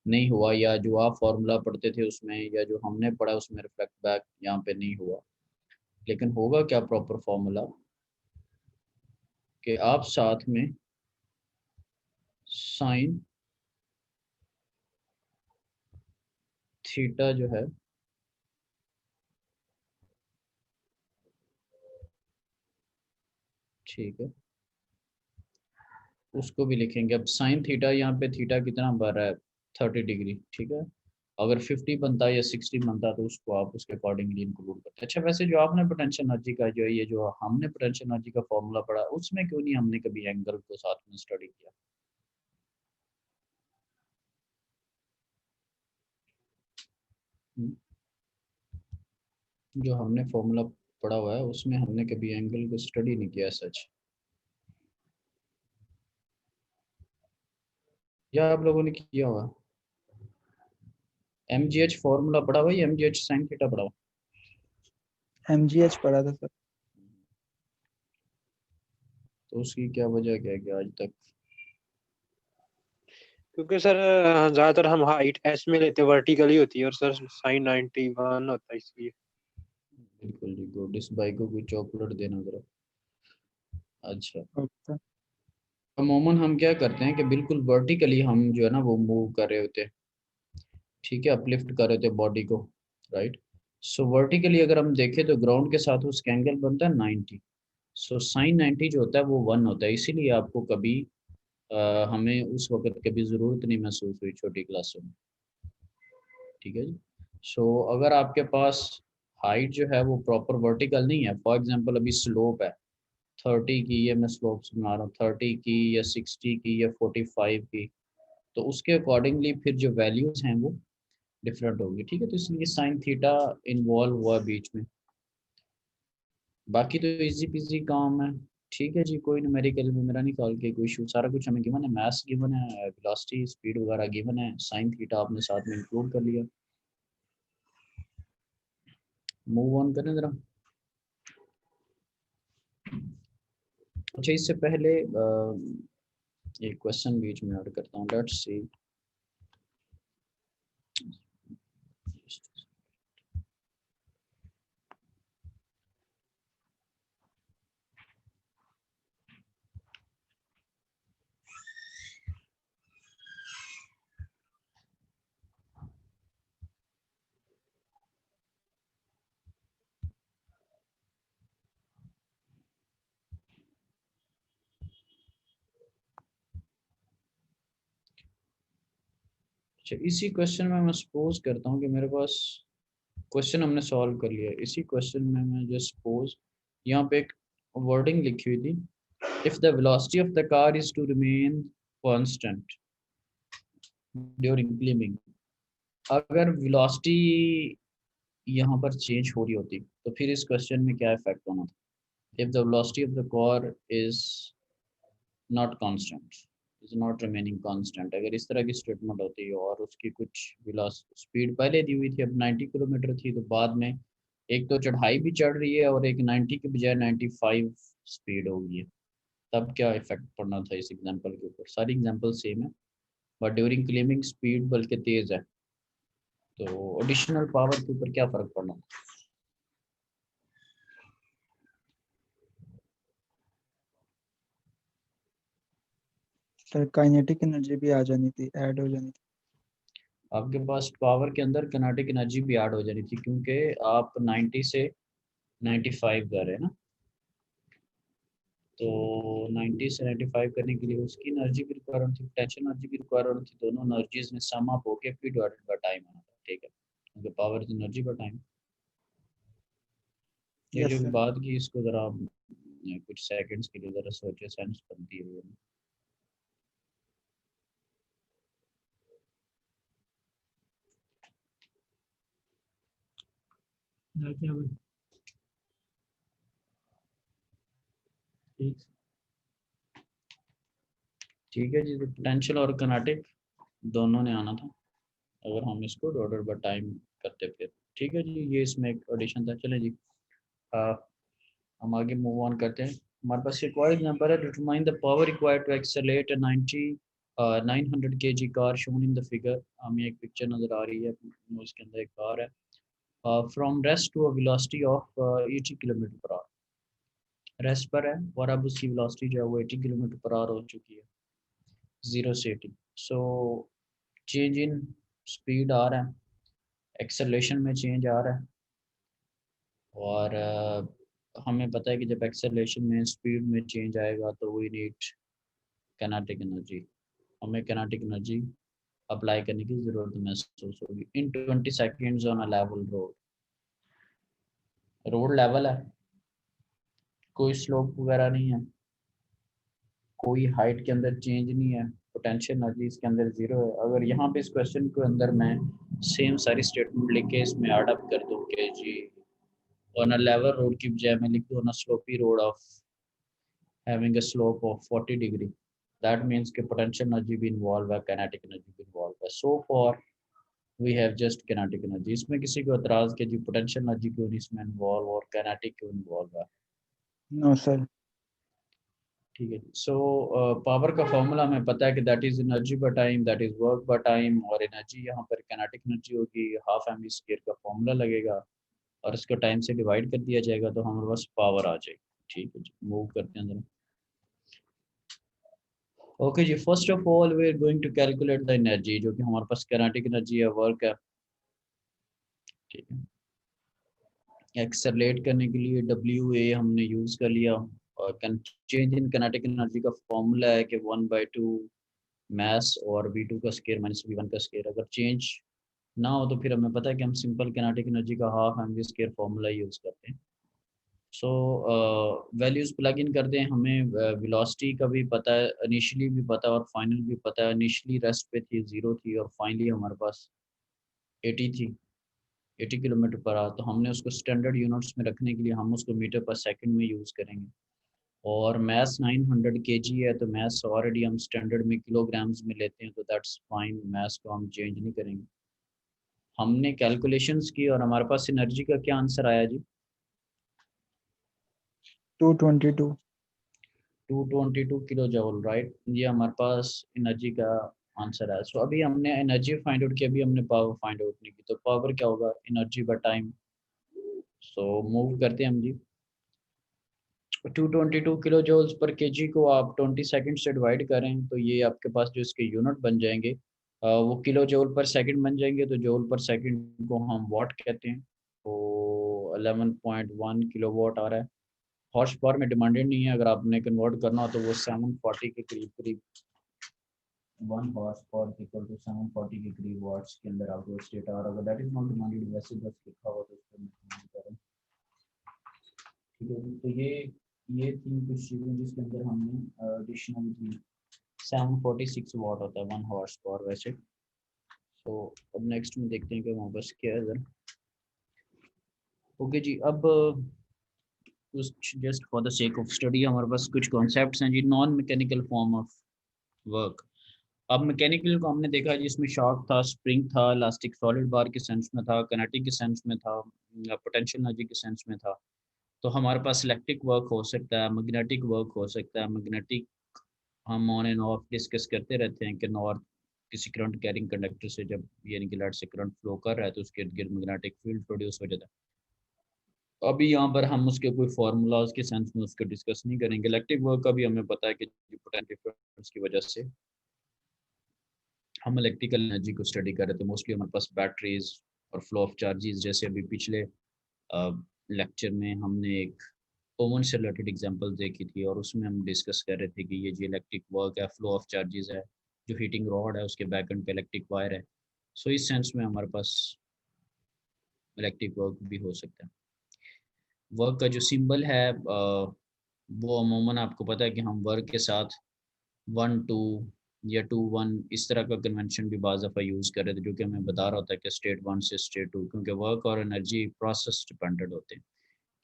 नहीं हुआ, या जो आप फॉर्मूला पढ़ते थे उसमें या जो हमने पढ़ा उसमें रिफ्लेक्ट बैक यहाँ पे नहीं हुआ। लेकिन होगा क्या प्रॉपर फॉर्मूला कि आप साथ में साइन थीटा जो है, ठीक है, उसको भी लिखेंगे। अब साइन थीटा, यहाँ पे थीटा कितना बढ़ रहा है? 30 डिग्री, ठीक है। अगर 50 बनता है या 60 बनता है तो उसको आप उसके अकॉर्डिंगली इंक्लूड करते हैं। अच्छा, वैसे जो आपने पोटेंशियल एनर्जी का जो ये जो हमने पोटेंशियल एनर्जी का फॉर्मूला पढ़ा उसमें क्यों नहीं हमने कभी एंगल को साथ में स्टडी किया? हम्म? जो हमने फॉर्मूला पढ़ा हुआ है उसमें हमने कभी एंगल को स्टडी नहीं किया सच, या आप लोगों ने किया हुआ? एम जी एच फॉर्मूला पढ़ा हुआ या M G H sine theta पढ़ा हुआ? एमजीएच पढ़ा था सर। तो उसकी क्या वजह क्या है कि आज तक क्योंकि सर ज्यादातर हम हाइट एस में लेते हैं, वर्टिकली होती है, और सर साइन 91 होता है इसलिए। बिल्कुल जी, गुड। इस भाई को कोई चॉकलेट देना जरा। अच्छा, ओके। अमूमन हम क्या करते हैं कि बिल्कुल वर्टिकली हम जो है ना वो मूव कर रहे होते हैं, ठीक है, अपलिफ्ट कर रहे होते हैं बॉडी को, राइट। सो वर्टिकली अगर हम देखें तो ग्राउंड के साथ उसका एंगल बनता है 90। सो साइन 90 जो होता है वो 1 होता है, इसीलिए आपको कभी हमें उस वक्त कभी ज़रूरत नहीं महसूस हुई छोटी क्लासों में, ठीक है जी। सो अगर आपके पास हाइट जो है वो प्रॉपर वर्टिकल नहीं है, फॉर एग्जांपल अभी स्लोप है 30 की, ये मैं स्लोप बना रहा हूँ 30 की या 60 की या 45 की, तो उसके अकॉर्डिंगली फिर जो वैल्यूज हैं वो डिफरेंट होगी, ठीक है। तो इसलिए साइन थीटा इन्वॉल्व हुआ बीच में, बाकी तो इजी पीजी काम है, ठीक है जी। कोई न्यूमेरिकल में मेरा निकाल के कोई इशू, सारा कुछ हमें गिवन है, मैथ्स गिवन है, वेलोसिटी स्पीड वगैरह गिवन है, साइन थीटा आपने साथ में इंक्लूड कर लिया। मूव ऑन करें जरा। अच्छा, इससे पहले एक क्वेश्चन बीच में ऐड करता हूँ, लेट्स सी। अच्छा, इसी क्वेश्चन में मैं सपोज करता हूँ कि मेरे पास क्वेश्चन हमने सॉल्व कर लिया, इसी क्वेश्चन में मैं जस्ट सपोज यहाँ पे एक वर्डिंग लिखी हुई थी, if the velocity of the car is to remain constant during climbing. अगर वेलोसिटी यहाँ पर चेंज हो रही होती तो फिर इस क्वेश्चन में क्या इफेक्ट होना था? If the velocity of the car is not constant, is not remaining constant, अगर इस तरह की स्टेटमेंट होती है और उसकी कुछ स्पीड पहले दी हुई थी, अब 90 किलोमीटर थी, तो बाद में एक तो चढ़ाई भी चढ़ रही है और एक 90 के बजाय 95 स्पीड हो गई है, तब क्या इफेक्ट पड़ना था इस एग्जांपल के ऊपर? सारी एग्जांपल सेम है, बट ड्यूरिंग क्लीमिंग स्पीड बल्कि तेज है, तो एडिशनल पावर के ऊपर क्या फर्क पड़ना था? सर काइनेटिक एनर्जी भी आ जानी थी, ऐड हो जानी थी। आपके पास पावर के अंदर किनेटिक एनर्जी भी ऐड हो जानी थी, क्योंकि आप 90 से 95 कर रहे हैं ना, तो 90 से 95 करने के लिए उसकी एनर्जी भी रिक्वायर होती थी, पोटेंशियल एनर्जी भी रिक्वायर होती थी, दोनों एनर्जीज में सम अप होके फिर डिवाइडेड बाय टाइम आना था, ठीक है, क्योंकि power is energy by time. ये यस जो सर। बात की इसको जरा आप कुछ सेकंड्स के लिए जरा सोचिए, सेंस बनती है। ठीक है जी, तो पोटेंशियल और किनेटिक दोनों ने आना था अगर हम इसको डिवाइडेड बाय टाइम करते फिर, ठीक है जी। ये इसमें एक एडिशन था। चलें जी, हम आगे मूव ऑन करते हैं। हमारे पास एक और एग्जांपल है, determine the power required to accelerate 900 kg car shown in the figure. हमें एक पिक्चर नज़र आ रही है, उसके अंदर एक कार है, from rest to a velocity of 80 kilometre per hour. Rest पर है और अब उसकी वेलोसिटी जो है वो 80 किलोमीटर पर आवर हो चुकी है, 0 से 80। सो चेंज इन स्पीड आ रहा है, एक्सेलरेशन में चेंज आ रहा है, और हमें पता है कि जब एक्सेलरेशन में स्पीड में चेंज आएगा तो वी नीड काइनेटिक एनर्जी, हमें काइनेटिक एनर्जी अप्लाई करने की ज़रूरत महसूस होगी इन 20 seconds on a level road. Road level है, कोई स्लोप वगैरह नहीं है, कोई हाइट के अंदर चेंज नहीं है, पोटेंशियल एनर्जी इसके अंदर जीरो है। अगर यहाँ पे इस क्वेश्चन के अंदर मैं सेम सारी स्टेटमेंट लिख के इसमें ऐड अप कर दूँ कि जी ऑन अ लेवल रोड की बजाय मैं लिख दूँ on a sloppy road of having a slope of 40 degree, that means कि potential energy भी involve है, kinetic energy भी involve है। So far we have just kinetic energy। इसमें किसी को एतराज़ कि जी potential energy क्यों नहीं इसमें involve और kinetic क्यों involve है? No sir. ठीक है। सो पावर का फॉर्मूला हमें पता है कि that is energy by time, that is work by time, और एनर्जी यहाँ पर काइनेटिक एनर्जी होगी, हाफ एम वी स्क्वायर का फॉर्मूला लगेगा और इसको टाइम से डिवाइड कर दिया जाएगा तो हमारे पास पावर आ जाएगी। ठीक है जी, मूव करते हैं जरा। ओके जी, first of all we are going to calculate the energy, जो कि हमारे पास काइनेटिक एनर्जी है, वर्क है। ठीक है, एक्सेलरेट करने के लिए डब्ल्यू ए हमने यूज कर लिया, और चेंज इन काइनेटिक एनर्जी का फॉर्मूला है कि 1/2 मास और v2 का स्क्वायर माइनस v1 का स्क्वायर। अगर चेंज ना हो तो फिर हमें पता है कि हम सिंपल काइनेटिक एनर्जी का half M V square formula use करते हैं। सो वैल्यूज प्लग इन कर दें। हमें वेलोसिटी का भी पता है, इनिशियली भी पता है और फाइनल भी पता है। इनिशियली रेस्ट पे थी 0 थी और फाइनली हमारे पास 80 थी, 80 किलोमीटर पर आवर। तो हमने उसको स्टैंडर्ड यूनिट्स में रखने के लिए हम उसको मीटर पर सेकंड में यूज़ करेंगे। और मैस 900 kg है तो मैस ऑलरेडी हम स्टैंडर्ड में किलोग्राम्स में लेते हैं, तो दैट्स फाइन, मैस को हम चेंज नहीं करेंगे। हमने कैलकुलेशंस की और हमारे पास एनर्जी का क्या आंसर आया जी? 222। 222 किलो जूल, राइट। ये हमारे पास एनर्जी का आंसर है। सो अभी हमने एनर्जी फाइंड आउट की, अभी हमने पावर फाइंड आउट नहीं की। तो पावर क्या होगा? Energy by time. So move करते हैं हम जी। 222 किलो जूल्स पर केजी को आप 20 सेकंड से डिवाइड करें तो ये आपके पास जो इसके यूनिट बन जाएंगे वो किलो जूल पर सेकंड बन जाएंगे। तो जूल पर सेकंड को हम वाट कहते हैं। तो 11.1 किलो वाट आ रहा है। हॉर्स पावर में डिमांडेड नहीं है, अगर आपने कन्वर्ट करना हो तो वो 740 के करीब करीब 1 हॉर्स पावर इक्वल टू 740 के करीब वाट्स के अंदर आपको स्टेट आ रहा होगा। दैट इज नॉट डिमांडेड, वैसे बस लिखा हुआ तो उसको मैं करें। ठीक है, तो ये थी कुछ चीज़ें जिसके अंदर हमने एडिशनल थी। 746 वाट होता है 1 हॉर्स पावर वैसे। तो अब नेक्स्ट में देखते हैं कि हमारे पास क्या है इधर। ओके जी, अब कुछ just for the sake of study हमारे पास कुछ कॉन्सेप्ट्स हैं जी। Non mechanical form of work. अब मैकेनिकल को हमने देखा जिसमें शॉक था, स्प्रिंग था, इलास्टिक सॉलिड बार के सेंस में था, किनेटिक के सेंस में था, पोटेंशियल एनर्जी के सेंस में था। तो हमारे पास इलेक्ट्रिक वर्क हो सकता है, मैग्नेटिक वर्क हो सकता है। मैग्नेटिक हम ऑन एंड ऑफ डिस्कस करते रहते हैं कि नॉर्थ किसी करंट कैरिंग कंडक्टर से जब यानी कि लाइट से करंट फ्लो कर रहा है तो उसके इर्द गिर्द मैग्नेटिक फील्ड प्रोड्यूस हो जाता है। अभी यहाँ पर हम उसके कोई फार्मूलाज के सेंस में उसको डिस्कस नहीं करेंगे। इलेक्ट्रिक वर्क का भी हमें पता है कि पोटेंशियल डिफरेंस की वजह से हम इलेक्ट्रिकल एनर्जी को स्टडी कर रहे थे। मोस्टली हमारे पास बैटरीज और फ्लो ऑफ चार्जेस, जैसे अभी पिछले लेक्चर में हमने एक ओवन से रिलेटेड एग्जांपल देखी थी और उसमें हम डिस्कस कर रहे थे कि ये जो इलेक्ट्रिक वर्क है, फ्लो ऑफ चार्जेस है, जो हीटिंग रॉड है उसके बैक एंड पे इलेक्ट्रिक वायर है। सो इस सेंस में हमारे पास इलेक्ट्रिक वर्क भी हो सकता है। वर्क का जो सिंबल है वो अमूमन आपको पता है कि हम वर्क के साथ 1 2 या 2 1 इस तरह का कन्वेंशन भी बाज़ दफ़ा यूज़ कर रहे थे, जो कि हमें बता रहा होता है कि स्टेट 1 से स्टेट 2, क्योंकि वर्क और एनर्जी प्रोसेस डिपेंडेंट होते हैं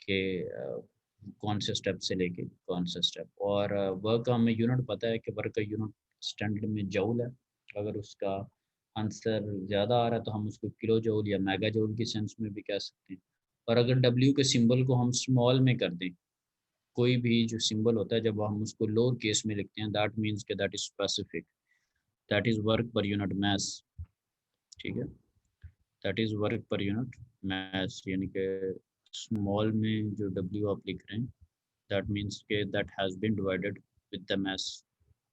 कि कौन से स्टेप से लेके कौन सा स्टेप। और वर्क का हमें यूनिट पता है कि वर्क का यूनिट स्टैंडर्ड में जूल है। अगर उसका आंसर ज़्यादा आ रहा है तो हम उसको किलो जूल या मेगा जूल की सेंस में भी कह सकते हैं। और अगर डब्ल्यू के सिंबल को हम स्मॉल में कर दें, कोई भी जो सिंबल होता है जब हम उसको लोअर केस में लिखते हैं, दैट मीन्स के that is specific, that is work per unit mass. ठीक है, that is work per unit mass, यानी कि स्मॉल में जो डब्ल्यू आप लिख रहे हैं दैट मीन्स के that has been divided with the mass.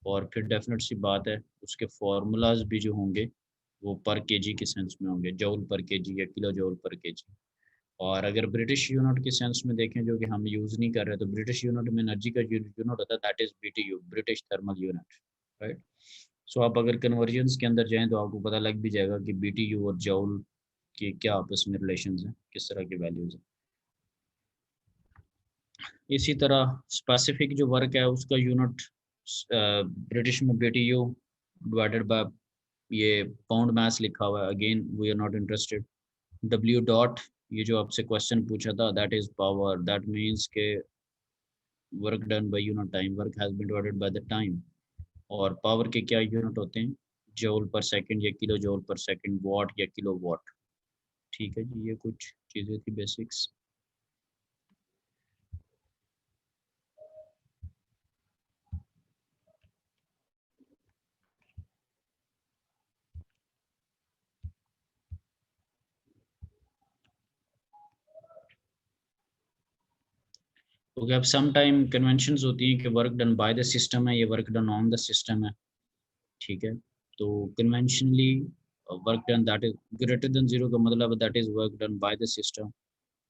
और फिर डेफिनेट सी बात है उसके फार्मूलाज भी जो होंगे वो पर केजी के सेंस में होंगे, जूल पर केजी या किलो जूल पर केजी। और अगर ब्रिटिश यूनिट के सेंस में देखें, जो कि हम यूज़ नहीं कर रहे, तो ब्रिटिश यूनिट में एनर्जी का यूनिट होता है that is BTU, British thermal unit, right. So आप अगर कन्वर्जन्स के अंदर जाएं तो आपको पता लग भी जाएगा कि BTU और जूल के क्या आपस में रिलेशंस हैं, किस तरह की वैल्यूज़ हैं। इसी तरह स्पेसिफिक जो वर्क है उसका यूनिट ब्रिटिश में BTU डिवाइडेड बाय ये पाउंड मास लिखा हुआ है। Again we are not interested. W dot, ये जो आपसे क्वेश्चन पूछा था, that is power, that means के work done by unit time, work has been divided by the time. और पावर के क्या यूनिट होते हैं? जूल पर सेकंड या kilojoule per second, watt या किलो वाट। ठीक है जी, ये कुछ चीज़ें थी बेसिक्स। क्योंकि अब सम टाइम कन्वेंशंस होती हैं कि work done by the system है, ये work done on the system है, ठीक है। तो conventionally work done that is greater than zero का मतलब है that is work done by the system,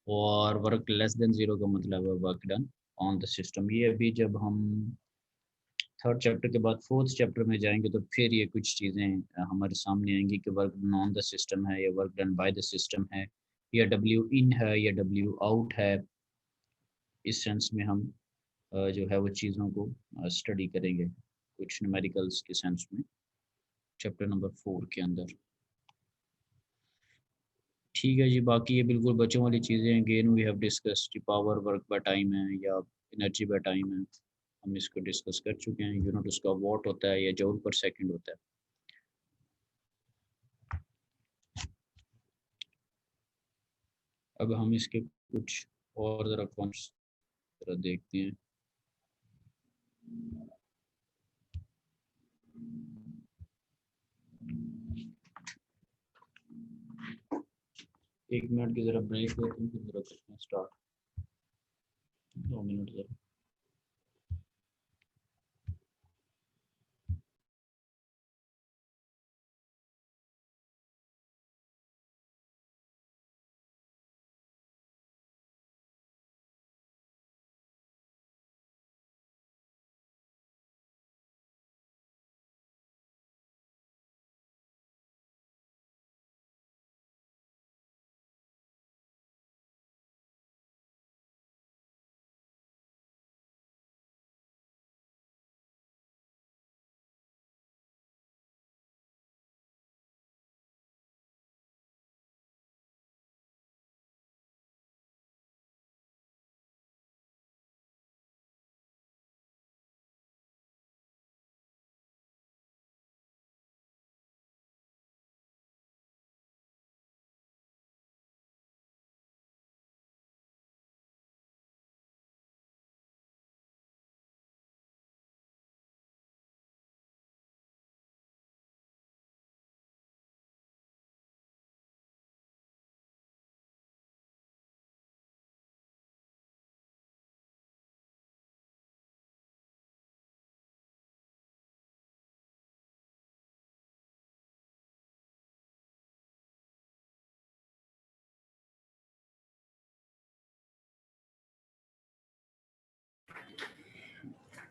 और वर्क लेस देन जीरो का मतलब है work done on the system. ये अभी जब हम थर्ड चैप्टर के बाद फोर्थ चैप्टर में जाएंगे तो फिर ये कुछ चीज़ें हमारे सामने आएंगी कि work done on the system है या work done by the system है या डब्ल्यू इन है या डब्ल्यू आउट है। इस सेंस में हम जो है वो चीज़ों को स्टडी करेंगे कुछ न्यूमेरिकल्स के सेंस में चैप्टर नंबर 4 के अंदर। ठीक है जी, बाकी ये बिल्कुल बच्चों वाली चीज़ें हैं। Again we have discussed power work by time है या एनर्जी बाय टाइम है, हम इसको डिस्कस कर चुके हैं। यूनिट उसका वॉट होता है या जूल पर सेकंड होता है। अब हम इसके कुछ और ज़रा कॉन्सेप्ट ज़रा देखते हैं। एक मिनट की ज़रा ब्रेक लेते हैं, फिर ज़रा करते हैं स्टार्ट। 2 मिनट ज़रा।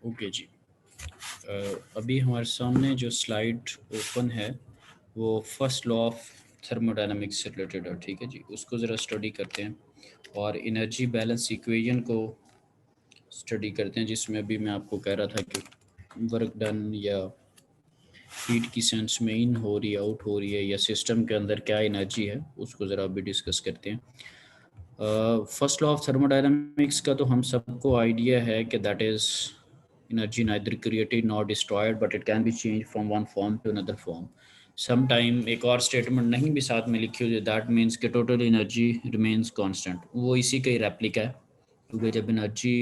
ओके जी, अभी हमारे सामने जो स्लाइड ओपन है वो फर्स्ट लॉ ऑफ थर्मोडायनामिक्स से रिलेटेड है, ठीक है जी। उसको ज़रा स्टडी करते हैं और एनर्जी बैलेंस इक्वेशन को स्टडी करते हैं, जिसमें अभी मैं आपको कह रहा था कि वर्क डन या हीट की सेंस में इन हो रही है, आउट हो रही है, या सिस्टम के अंदर क्या एनर्जी है, उसको ज़रा अभी डिस्कस करते हैं। फर्स्ट लॉ ऑफ थर्मोडायनामिक्स का तो हम सबको आइडिया है कि that is energy neither created not destroyed but it can be change from one form to another form. Some time एक और स्टेटमेंट नहीं भी साथ में लिखी हुई है, दैट मीन्स कि टोटल एनर्जी रिमेन्स कांस्टेंट। वो इसी का ही रेप्लिका है, क्योंकि जब एनर्जी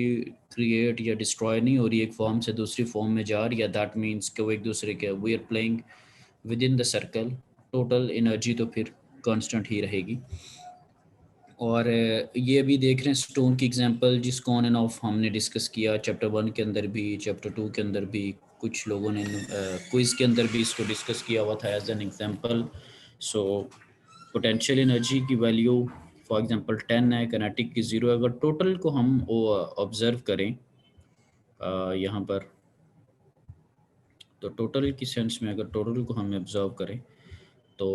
क्रिएट या डिस्ट्रॉय नहीं हो रही, एक फॉर्म से दूसरी फॉर्म में जा रही है, दैट मीन्स कि वो एक दूसरे के we are playing with in the circle, total energy तो फिर कांस्टेंट ही रहेगी। और ये भी देख रहे हैं स्टोन की एग्जांपल, जिसको ऑन एंड ऑफ हमने डिस्कस किया चैप्टर 1 के अंदर भी, चैप्टर 2 के अंदर भी, कुछ लोगों ने क्विज़ के अंदर भी इसको डिस्कस किया हुआ था as an example. So potential energy की वैल्यू फॉर एग्जांपल 10 है, काइनेटिक की 0 है। अगर टोटल को हम ऑब्जर्व करें यहाँ पर, तो टोटल की सेंस में अगर टोटल को हम ऑब्जर्व करें तो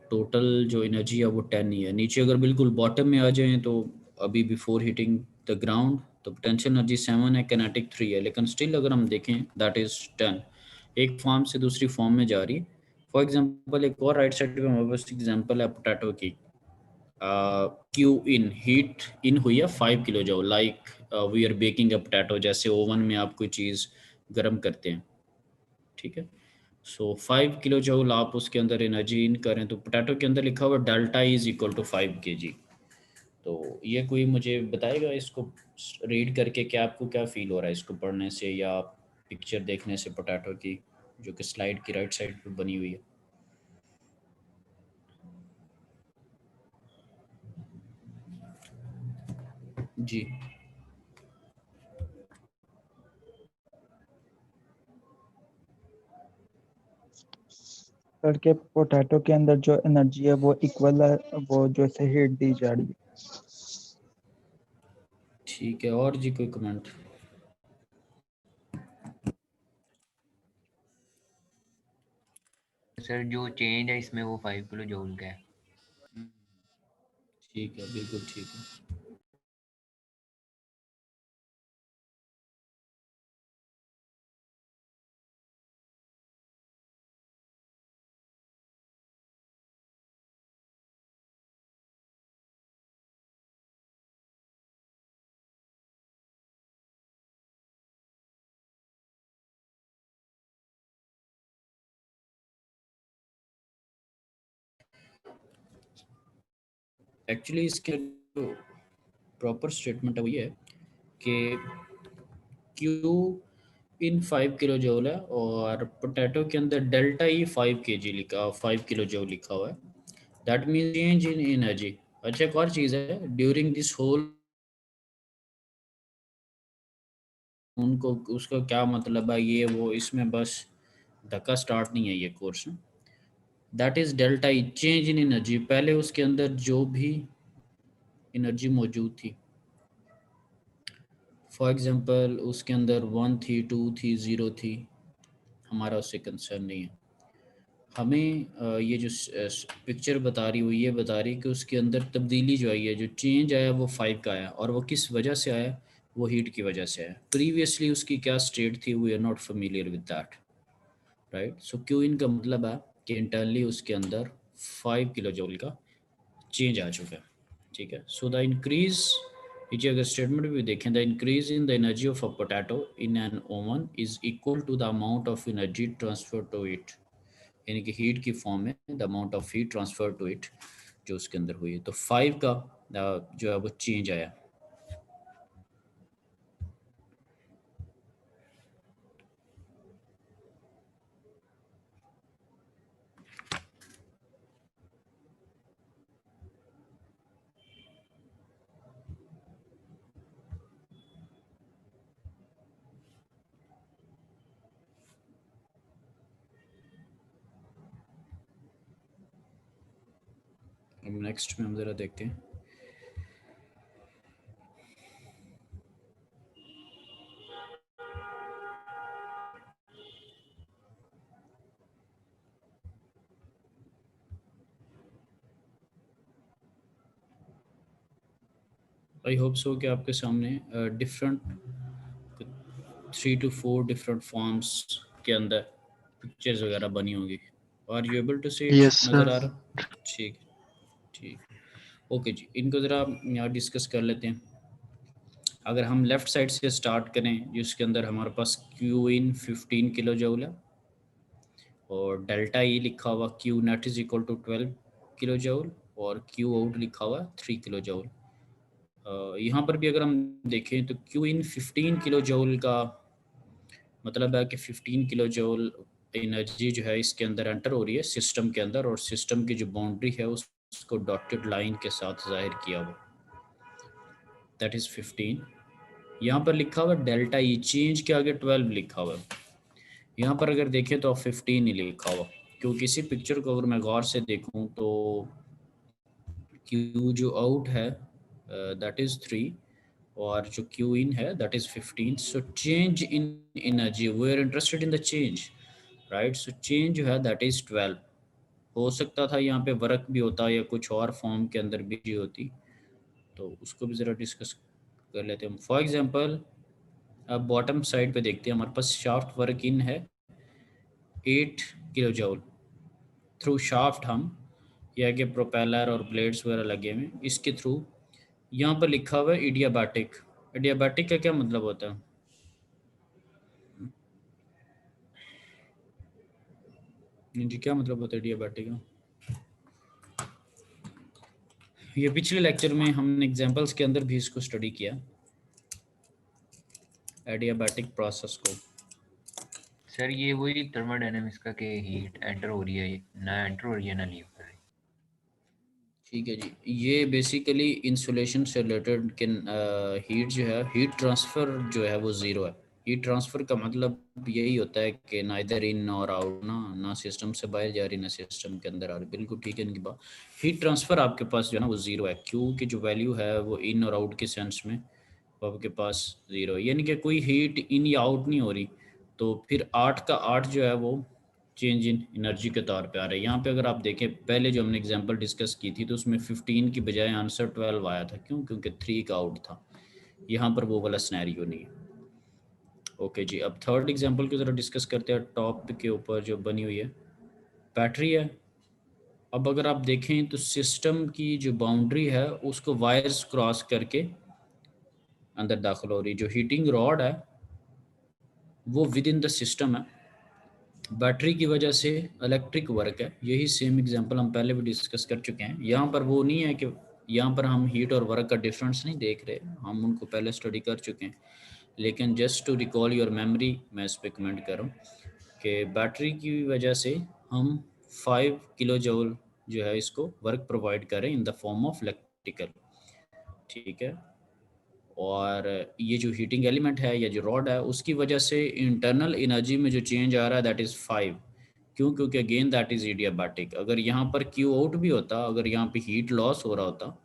टोटल जो एनर्जी है वो 10 ही है। नीचे अगर बिल्कुल बॉटम में आ जाएं तो अभी बिफोर हिटिंग द ग्राउंड तो पोटेंशियल एनर्जी 7 है, काइनेटिक 3 है, लेकिन स्टिल अगर हम देखें दैट इज़ 10, एक फॉर्म से दूसरी फॉर्म में जा रही है। फॉर एग्जांपल एक और राइट साइड पे हमारे पास एग्जांपल है पोटैटो की। क्यू इन हीट इन हुई है 5 kilo joule, like we are baking a potato, जैसे ओवन में आप कोई चीज़ गर्म करते हैं, ठीक है। सो 5 किलो जूल आप उसके अंदर एनर्जी इन करें तो पोटैटो के अंदर लिखा हुआ delta is equal to 5 kg। तो ये कोई मुझे बताएगा इसको रीड करके क्या आपको क्या फील हो रहा है इसको पढ़ने से या पिक्चर देखने से पोटैटो की, जो कि स्लाइड की राइट साइड पे बनी हुई है। जी सर के पोटैटो के अंदर जो एनर्जी है वो इक्वल है, वो जो से हीट दी जा रही है। ठीक है, और जी कोई कमेंट? सर जो चेंज है इसमें वो 5 किलो जूल का है। ठीक है, बिल्कुल ठीक है। एक्चुअली इसके जो प्रॉपर स्टेटमेंट है वो ये है कि क्यू इन 5 किलो जूल है और पोटैटो के अंदर डेल्टा ई 5 किलो जूल लिखा हुआ है। That mean change in energy. अच्छा, एक और चीज़ है, ड्यूरिंग दिस होल उनको उसका क्या मतलब है ये वो, इसमें बस धक्का स्टार्ट नहीं है ये course. That is delta E change in energy. पहले उसके अंदर जो भी एनर्जी मौजूद थी, फॉर एग्जांपल उसके अंदर 1 थी, 2 थी, 0 थी, हमारा उससे कंसर्न नहीं है। हमें ये जो पिक्चर बता रही वो ये बता रही कि उसके अंदर तब्दीली जो आई है, जो चेंज आया वो 5 का आया, और वो किस वजह से आया? वो हीट की वजह से आया। प्रीवियसली उसकी क्या स्टेट थी, we are not familiar with that, right. So Q in का मतलब है कि इंटरनली उसके अंदर 5 किलो जूल का चेंज आ चुका है, ठीक है। सो द इंक्रीज, नीचे अगर स्टेटमेंट भी देखें, the increase in the energy of a potato in an oven is equal to the amount of energy transfer to it, यानी कि हीट की फॉर्म में the amount of heat transfer to it जो उसके अंदर हुई है। तो 5 का जो है वो चेंज आया। अब नेक्स्ट में हम ज़रा देखते हैं। आई होप सो कि आपके सामने डिफरेंट 3 to 4 डिफरेंट फॉर्म्स के अंदर पिक्चर्स वगैरह बनी होंगी। Are you able to see it? Yes नज़र सर। आ रहा? ठीक, ठीक, ओके जी। इनको ज़रा यहाँ डिस्कस कर लेते हैं। अगर हम लेफ़्ट साइड से स्टार्ट करें, जिसके अंदर हमारे पास क्यू इन 15 किलो जूल है और डेल्टा ई लिखा हुआ Q net is equal to 12 kilo joule और क्यू आउट लिखा हुआ 3 किलो जूल। यहाँ पर भी अगर हम देखें तो क्यू इन 15 किलो जूल का मतलब है कि 15 किलो जूल एनर्जी जो है इसके अंदर एंटर हो रही है सिस्टम के अंदर, और सिस्टम की जो बाउंड्री है उसको डॉटेड लाइन के साथ जाहिर किया हुआ, दैट इज़ 15। यहाँ पर लिखा हुआ डेल्टा ई, चेंज के आगे 12 लिखा हुआ है। यहाँ पर अगर देखें तो 15 ही लिखा हुआ, क्योंकि इसी पिक्चर को अगर मैं गौर से देखूँ तो क्यू जो आउट है दैट इज़ 3 और जो क्यू इन है that is 15। So change in energy, we are interested in the change, right. So change जो है दैट इज़ 12। हो सकता था यहाँ पे वर्क भी होता या कुछ और फॉर्म के अंदर भी होती, तो उसको भी ज़रा डिस्कस कर लेते हैं। फॉर एग्जांपल अब बॉटम साइड पे देखते हैं, हमारे पास शाफ्ट वर्क इन है 8 किलो जूल। थ्रू शाफ्ट हम या कि प्रोपेलर और ब्लेड्स वगैरह लगे हुए इसके थ्रू, यहाँ पर लिखा हुआ है इडियाबैटिक। इडियाबैटिक का क्या मतलब होता है? जी क्या मतलब होता है इडियाबैटिक का? ये पिछले लेक्चर में हमने एग्जांपल्स के अंदर भी इसको स्टडी किया, एडियाबैटिक प्रोसेस को। सर ये वही थर्मोडायनामिक्स का कि हीट एंटर हो रही है, ना एंटर हो रही है ना लीव कर रही है। ठीक है जी, ये बेसिकली इंसुलेशन से रिलेटेड कि हीट जो है, हीट ट्रांसफ़र जो है वो ज़ीरो है, हीट ट्रांसफ़र का मतलब यही होता है कि नाइदर इन और आउट, ना सिस्टम से बाहर जा रही ना सिस्टम के अंदर आ रही। बिल्कुल ठीक है इनकी बात। हीट ट्रांसफ़र आपके पास जो है ना वो ज़ीरो है, क्यू की जो वैल्यू है वो इन और आउट के सेंस में वो आपके पास ज़ीरो है, यानी कि कोई हीट इन या आउट नहीं हो रही। तो फिर 8 का 8 जो है वो चेंज इन एनर्जी के तौर पे आ रहा है। यहाँ पे अगर आप देखें पहले जो हमने एग्जांपल डिस्कस की थी तो उसमें 15 की बजाय आंसर 12 आया था। क्यों? क्योंकि 3 का आउट था। यहाँ पर वो वाला सिनेरियो नहीं है। ओके जी, अब थर्ड एग्जांपल की ज़रा डिस्कस करते हैं। टॉप के ऊपर जो बनी हुई है बैटरी है। अब अगर आप देखें तो सिस्टम की जो बाउंड्री है उसको वायर्स क्रॉस करके अंदर दाखिल हो रही। जो हीटिंग रॉड है वो विद इन द सिस्टम है। बैटरी की वजह से इलेक्ट्रिक वर्क है। यही सेम एग्जांपल हम पहले भी डिस्कस कर चुके हैं। यहाँ पर वो नहीं है कि यहाँ पर हम हीट और वर्क का डिफरेंस नहीं देख रहे, हम उनको पहले स्टडी कर चुके हैं। लेकिन just to recall your memory मैं इस पर कमेंट कर रहा हूँ कि बैटरी की वजह से हम 5 किलो जूल जो है इसको वर्क प्रोवाइड करें in the form of electrical, ठीक है। और ये जो हीटिंग एलिमेंट है या जो रॉड है उसकी वजह से इंटरनल एनर्जी में जो चेंज आ रहा है दैट इज़ 5। क्यों? क्योंकि अगेन दैट इज़ एडियाबैटिक। अगर यहाँ पर क्यू आउट भी होता, अगर यहाँ पे हीट लॉस हो रहा होता,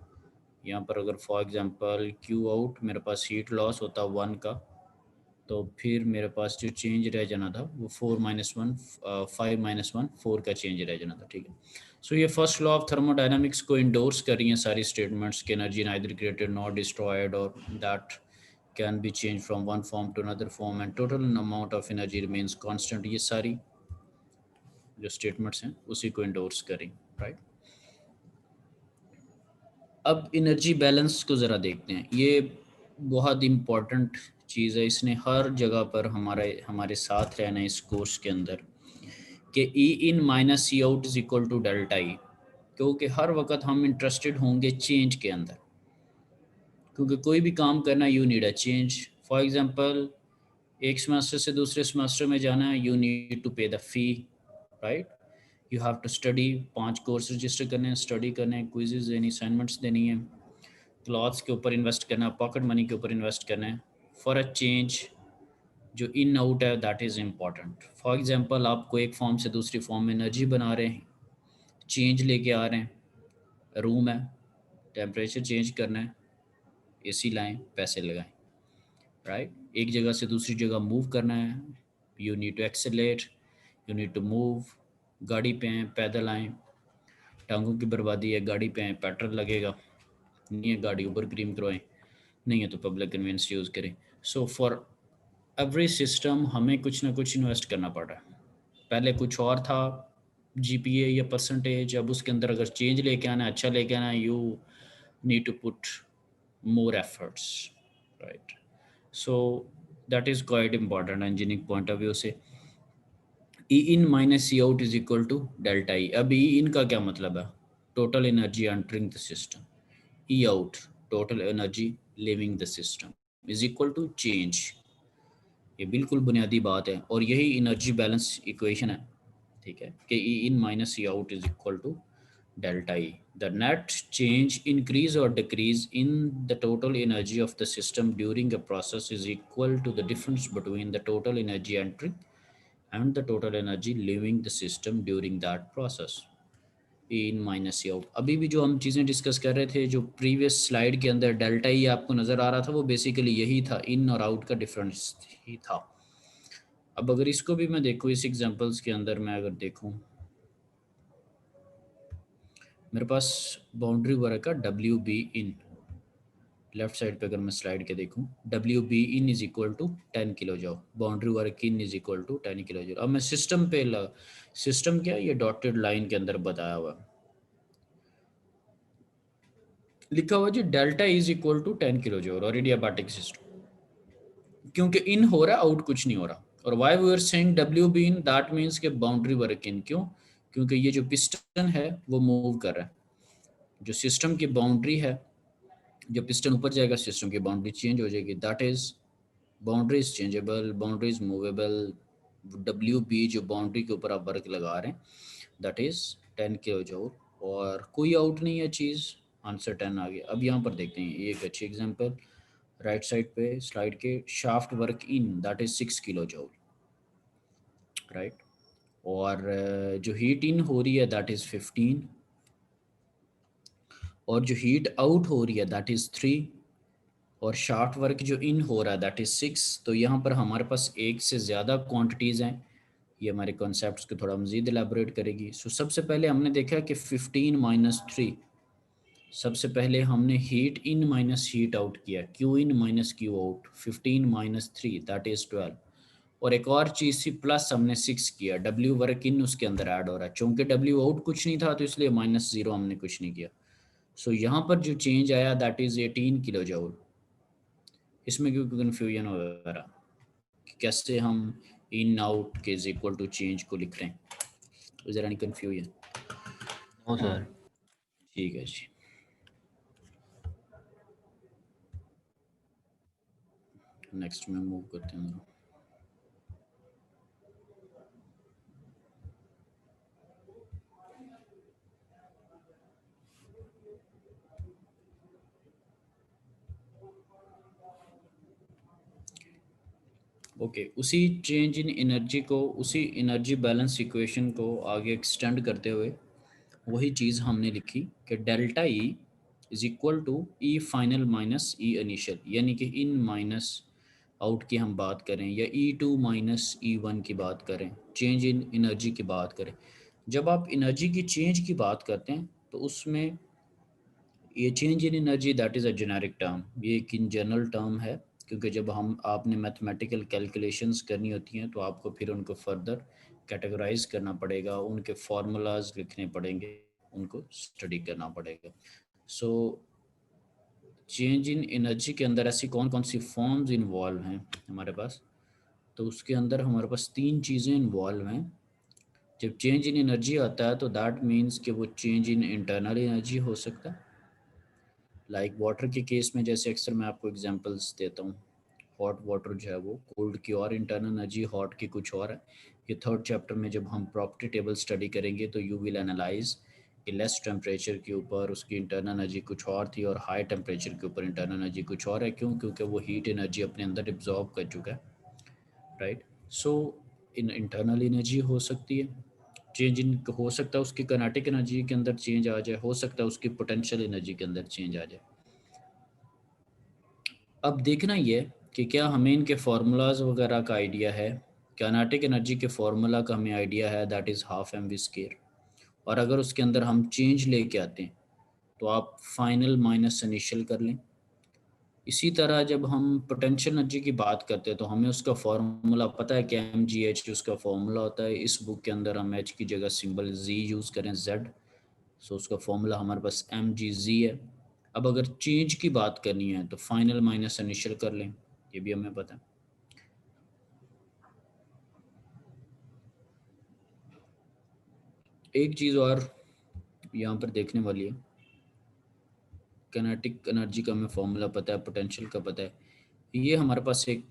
यहाँ पर अगर फॉर एग्जांपल क्यू आउट मेरे पास हीट लॉस होता 1 का, तो फिर मेरे पास जो चेंज रह जाना था वो 4 माइनस 1 5 माइनस 1 4 का चेंज रह जाना था, ठीक है। सो ये फर्स्ट लॉ ऑफ थर्मोडायनामिक्स को इंडोर्स कर रही हैं सारी स्टेटमेंट्स कि energy neither created not destroyed और that can be change from one form to another form and total amount of energy remains constant. ये सारी जो स्टेटमेंट्स हैं उसी को इंडोर्स करें, राइट। अब एनर्जी बैलेंस को ज़रा देखते हैं। ये बहुत इम्पॉर्टेंट चीज़ है, इसने हर जगह पर हमारे साथ रहना है इस कोर्स के अंदर कि E in minus C out is equal to delta E. क्योंकि हर वक्त हम इंटरेस्टेड होंगे चेंज के अंदर, क्योंकि कोई भी काम करना you need a change. For example एक सेमेस्टर से दूसरे सेमेस्टर में जाना है, you need to pay the fee, right. You have to study, 5 course register करने हैं, स्टडी करने हैं, क्विजेज देनी, असाइनमेंट्स देनी है, क्लॉथ्स के ऊपर इन्वेस्ट करना है, पॉकेट मनी के ऊपर इन्वेस्ट करना है। फॉर अ चेंज जो इन आउट है that is important. For example आपको एक फॉर्म से दूसरी फॉर्म में एनर्जी बना रहे हैं, चेंज लेके आ रहे हैं, रूम है, टेम्परेचर चेंज करना है, एसी लाएं, पैसे लगाएं, राइट। एक जगह से दूसरी जगह मूव करना है, you need to accelerate, you need to move. गाड़ी पे हैं, पैदल आएँ, टांगों की बर्बादी है, गाड़ी पे हैं, पेट्रोल लगेगा, नहीं है गाड़ी ऊबर क्रीम करवाएं, नहीं है तो पब्लिक कन्वेंस यूज़ करें। सो फॉर एवरी सिस्टम हमें कुछ ना कुछ इन्वेस्ट करना पड़ रहा है। पहले कुछ और था जीपीए या परसेंटेज, अब उसके अंदर अगर चेंज लेके आना है, अच्छा लेके आना है, you need to put more efforts, right. So that is quite important engineering point of view से। E in minus C out is equal to delta E. अब ई इन का क्या मतलब है? Total energy entering the system. E out total energy leaving the system is equal to change. ये बिल्कुल बुनियादी बात है और यही एनर्जी बैलेंस इक्वेशन है, ठीक है, कि E in minus C out is equal to delta E. The net change, increase or decrease in the total energy of the system during a process is equal to the difference between the total energy entering and the total energy leaving the system during that process. E in minus E out. अभी भी जो हम चीज़ें discuss कर रहे थे, जो previous slide के अंदर डेल्टा ई आपको नज़र आ रहा था, वो बेसिकली यही था, इन और आउट का डिफरेंस ही था। अब अगर इसको भी मैं देखूँ, इस एग्जांपल्स के अंदर मैं अगर देखूँ, मेरे पास बाउंड्री वर्क का W B in left side पे अगर मैं स्लाइड के देखूं, W B in is equal to 10 kilo joule, boundary work in is equal to 10 kilo joule. अब मैं सिस्टम पे सिस्टम क्या, ये डॉटेड लाइन के अंदर बताया हुआ लिखा हुआ जी, delta is equal to 10 kilo जॉल और एडियाबैटिक सिस्टम, क्योंकि इन हो रहा है, आउट कुछ नहीं हो रहा। और why we are saying W B in, that means के बाउंड्री वर्क इन। क्यों? क्योंकि ये जो पिस्टन है वो मूव कर रहा है, जो सिस्टम की बाउंड्री है, जब पिस्टन ऊपर जाएगा सिस्टम की बाउंड्री चेंज हो जाएगी, that is boundary is changeable, boundary is movable. W B जो बाउंड्री के ऊपर आप वर्क लगा रहे हैं दैट इज 10 किलो जूल और कोई आउट नहीं है चीज़, आंसर 10 आ गया। अब यहाँ पर देखते हैं एक अच्छी एग्जांपल, राइट साइड पे स्लाइड के, shaft work in that is 6 kilo joule, right. और जो हीट इन हो रही है दैट इज 15, और जो हीट आउट हो रही है दैट इज 3, और शाफ्ट वर्क जो इन हो रहा है दैट इज 6। तो यहाँ पर हमारे पास एक से ज़्यादा क्वांटिटीज़ हैं। ये हमारे कॉन्सेप्ट्स को थोड़ा मज़ीद एलैबोरेट करेगी। सो सबसे पहले हमने देखा कि 15 माइनस 3, सबसे पहले हमने heat in minus heat out किया, Q in minus Q out, 15 minus 3 that is 12। और एक और चीज़ थी प्लस हमने 6 किया, डब्ल्यू वर्क इन उसके अंदर ऐड हो रहा है, चूँकि डब्ल्यू आउट कुछ नहीं था तो इसलिए माइनस 0 हमने कुछ नहीं किया। सो यहाँ पर जो चेंज आया दैट इज़ 18 किलो जूल। इसमें क्योंकि कन्फ्यूजन हो रहा कि कैसे हम इन आउट के इज इक्वल टू चेंज को लिख रहे हैं, is there any confusion? No sir. ठीक है जी। नेक्स्ट में मूव करते हैं। ओके, उसी चेंज इन एनर्जी को, उसी एनर्जी बैलेंस इक्वेशन को आगे एक्सटेंड करते हुए वही चीज़ हमने लिखी कि delta E is equal to E final minus E initial, यानी कि इन माइनस आउट की हम बात करें या E2 माइनस E1 की बात करें, चेंज इन एनर्जी की बात करें। जब आप एनर्जी की चेंज की बात करते हैं तो उसमें ये change in energy that is a generic term, ये एक इन जनरल टर्म है, क्योंकि जब हम आपने मैथमेटिकल कैलकुलेशंस करनी होती हैं तो आपको फिर उनको फर्दर कैटेगराइज करना पड़ेगा, उनके फार्मूलाज लिखने पड़ेंगे, उनको स्टडी करना पड़ेगा। सो चेंज इन एनर्जी के अंदर ऐसी कौन कौन सी फॉर्म्स इन्वॉल्व हैं हमारे पास, तो उसके अंदर हमारे पास 3 चीज़ें इन्वॉल्व हैं। जब चेंज इन एनर्जी आता है तो दैट मीन्स कि वो चेंज इन इंटरनल एनर्जी हो सकता है, लाइक वाटर के केस में जैसे अक्सर मैं आपको एग्जांपल्स देता हूँ, हॉट वाटर जो है वो कोल्ड की और इंटरनल एनर्जी, हॉट की कुछ और है। ये थर्ड चैप्टर में जब हम प्रॉपर्टी टेबल स्टडी करेंगे तो यू विल एनालाइज कि लेस टेम्परेचर के ऊपर उसकी इंटरनल एनर्जी कुछ और थी और हाई टेम्परेचर के ऊपर इंटरनल एनर्जी कुछ और है। क्यों? क्योंकि वो हीट एनर्जी अपने अंदर एब्जॉर्ब कर चुका है, right. So in internal energy हो सकती है, चेंज इन हो सकता है उसकी काइनेटिक एनर्जी के अंदर चेंज आ जाए, हो सकता है उसकी पोटेंशियल एनर्जी के अंदर चेंज आ जाए। अब देखना ये कि क्या हमें इनके फार्मूलाज वगैरह का आइडिया है। काइनेटिक एनर्जी के फार्मूला का हमें आइडिया है that is half M V square, और अगर उसके अंदर हम चेंज लेके आते हैं तो आप फाइनल माइनस इनिशियल कर लें। इसी तरह जब हम पोटेंशियल एनर्जी की बात करते हैं तो हमें उसका फार्मूला पता है कि एम जी एच उसका फार्मूला होता है। इस बुक के अंदर हम एच की जगह सिंबल जी यूज़ करें, जेड, सो उसका फॉर्मूला हमारे पास एम जी जी है। अब अगर चेंज की बात करनी है तो फाइनल माइनस इनिशियल कर लें, ये भी हमें पता है। एक चीज़ और यहाँ पर देखने वाली है, काइनेटिक एनर्जी का हमें फॉर्मूला पता है, पोटेंशियल का पता है, ये हमारे पास एक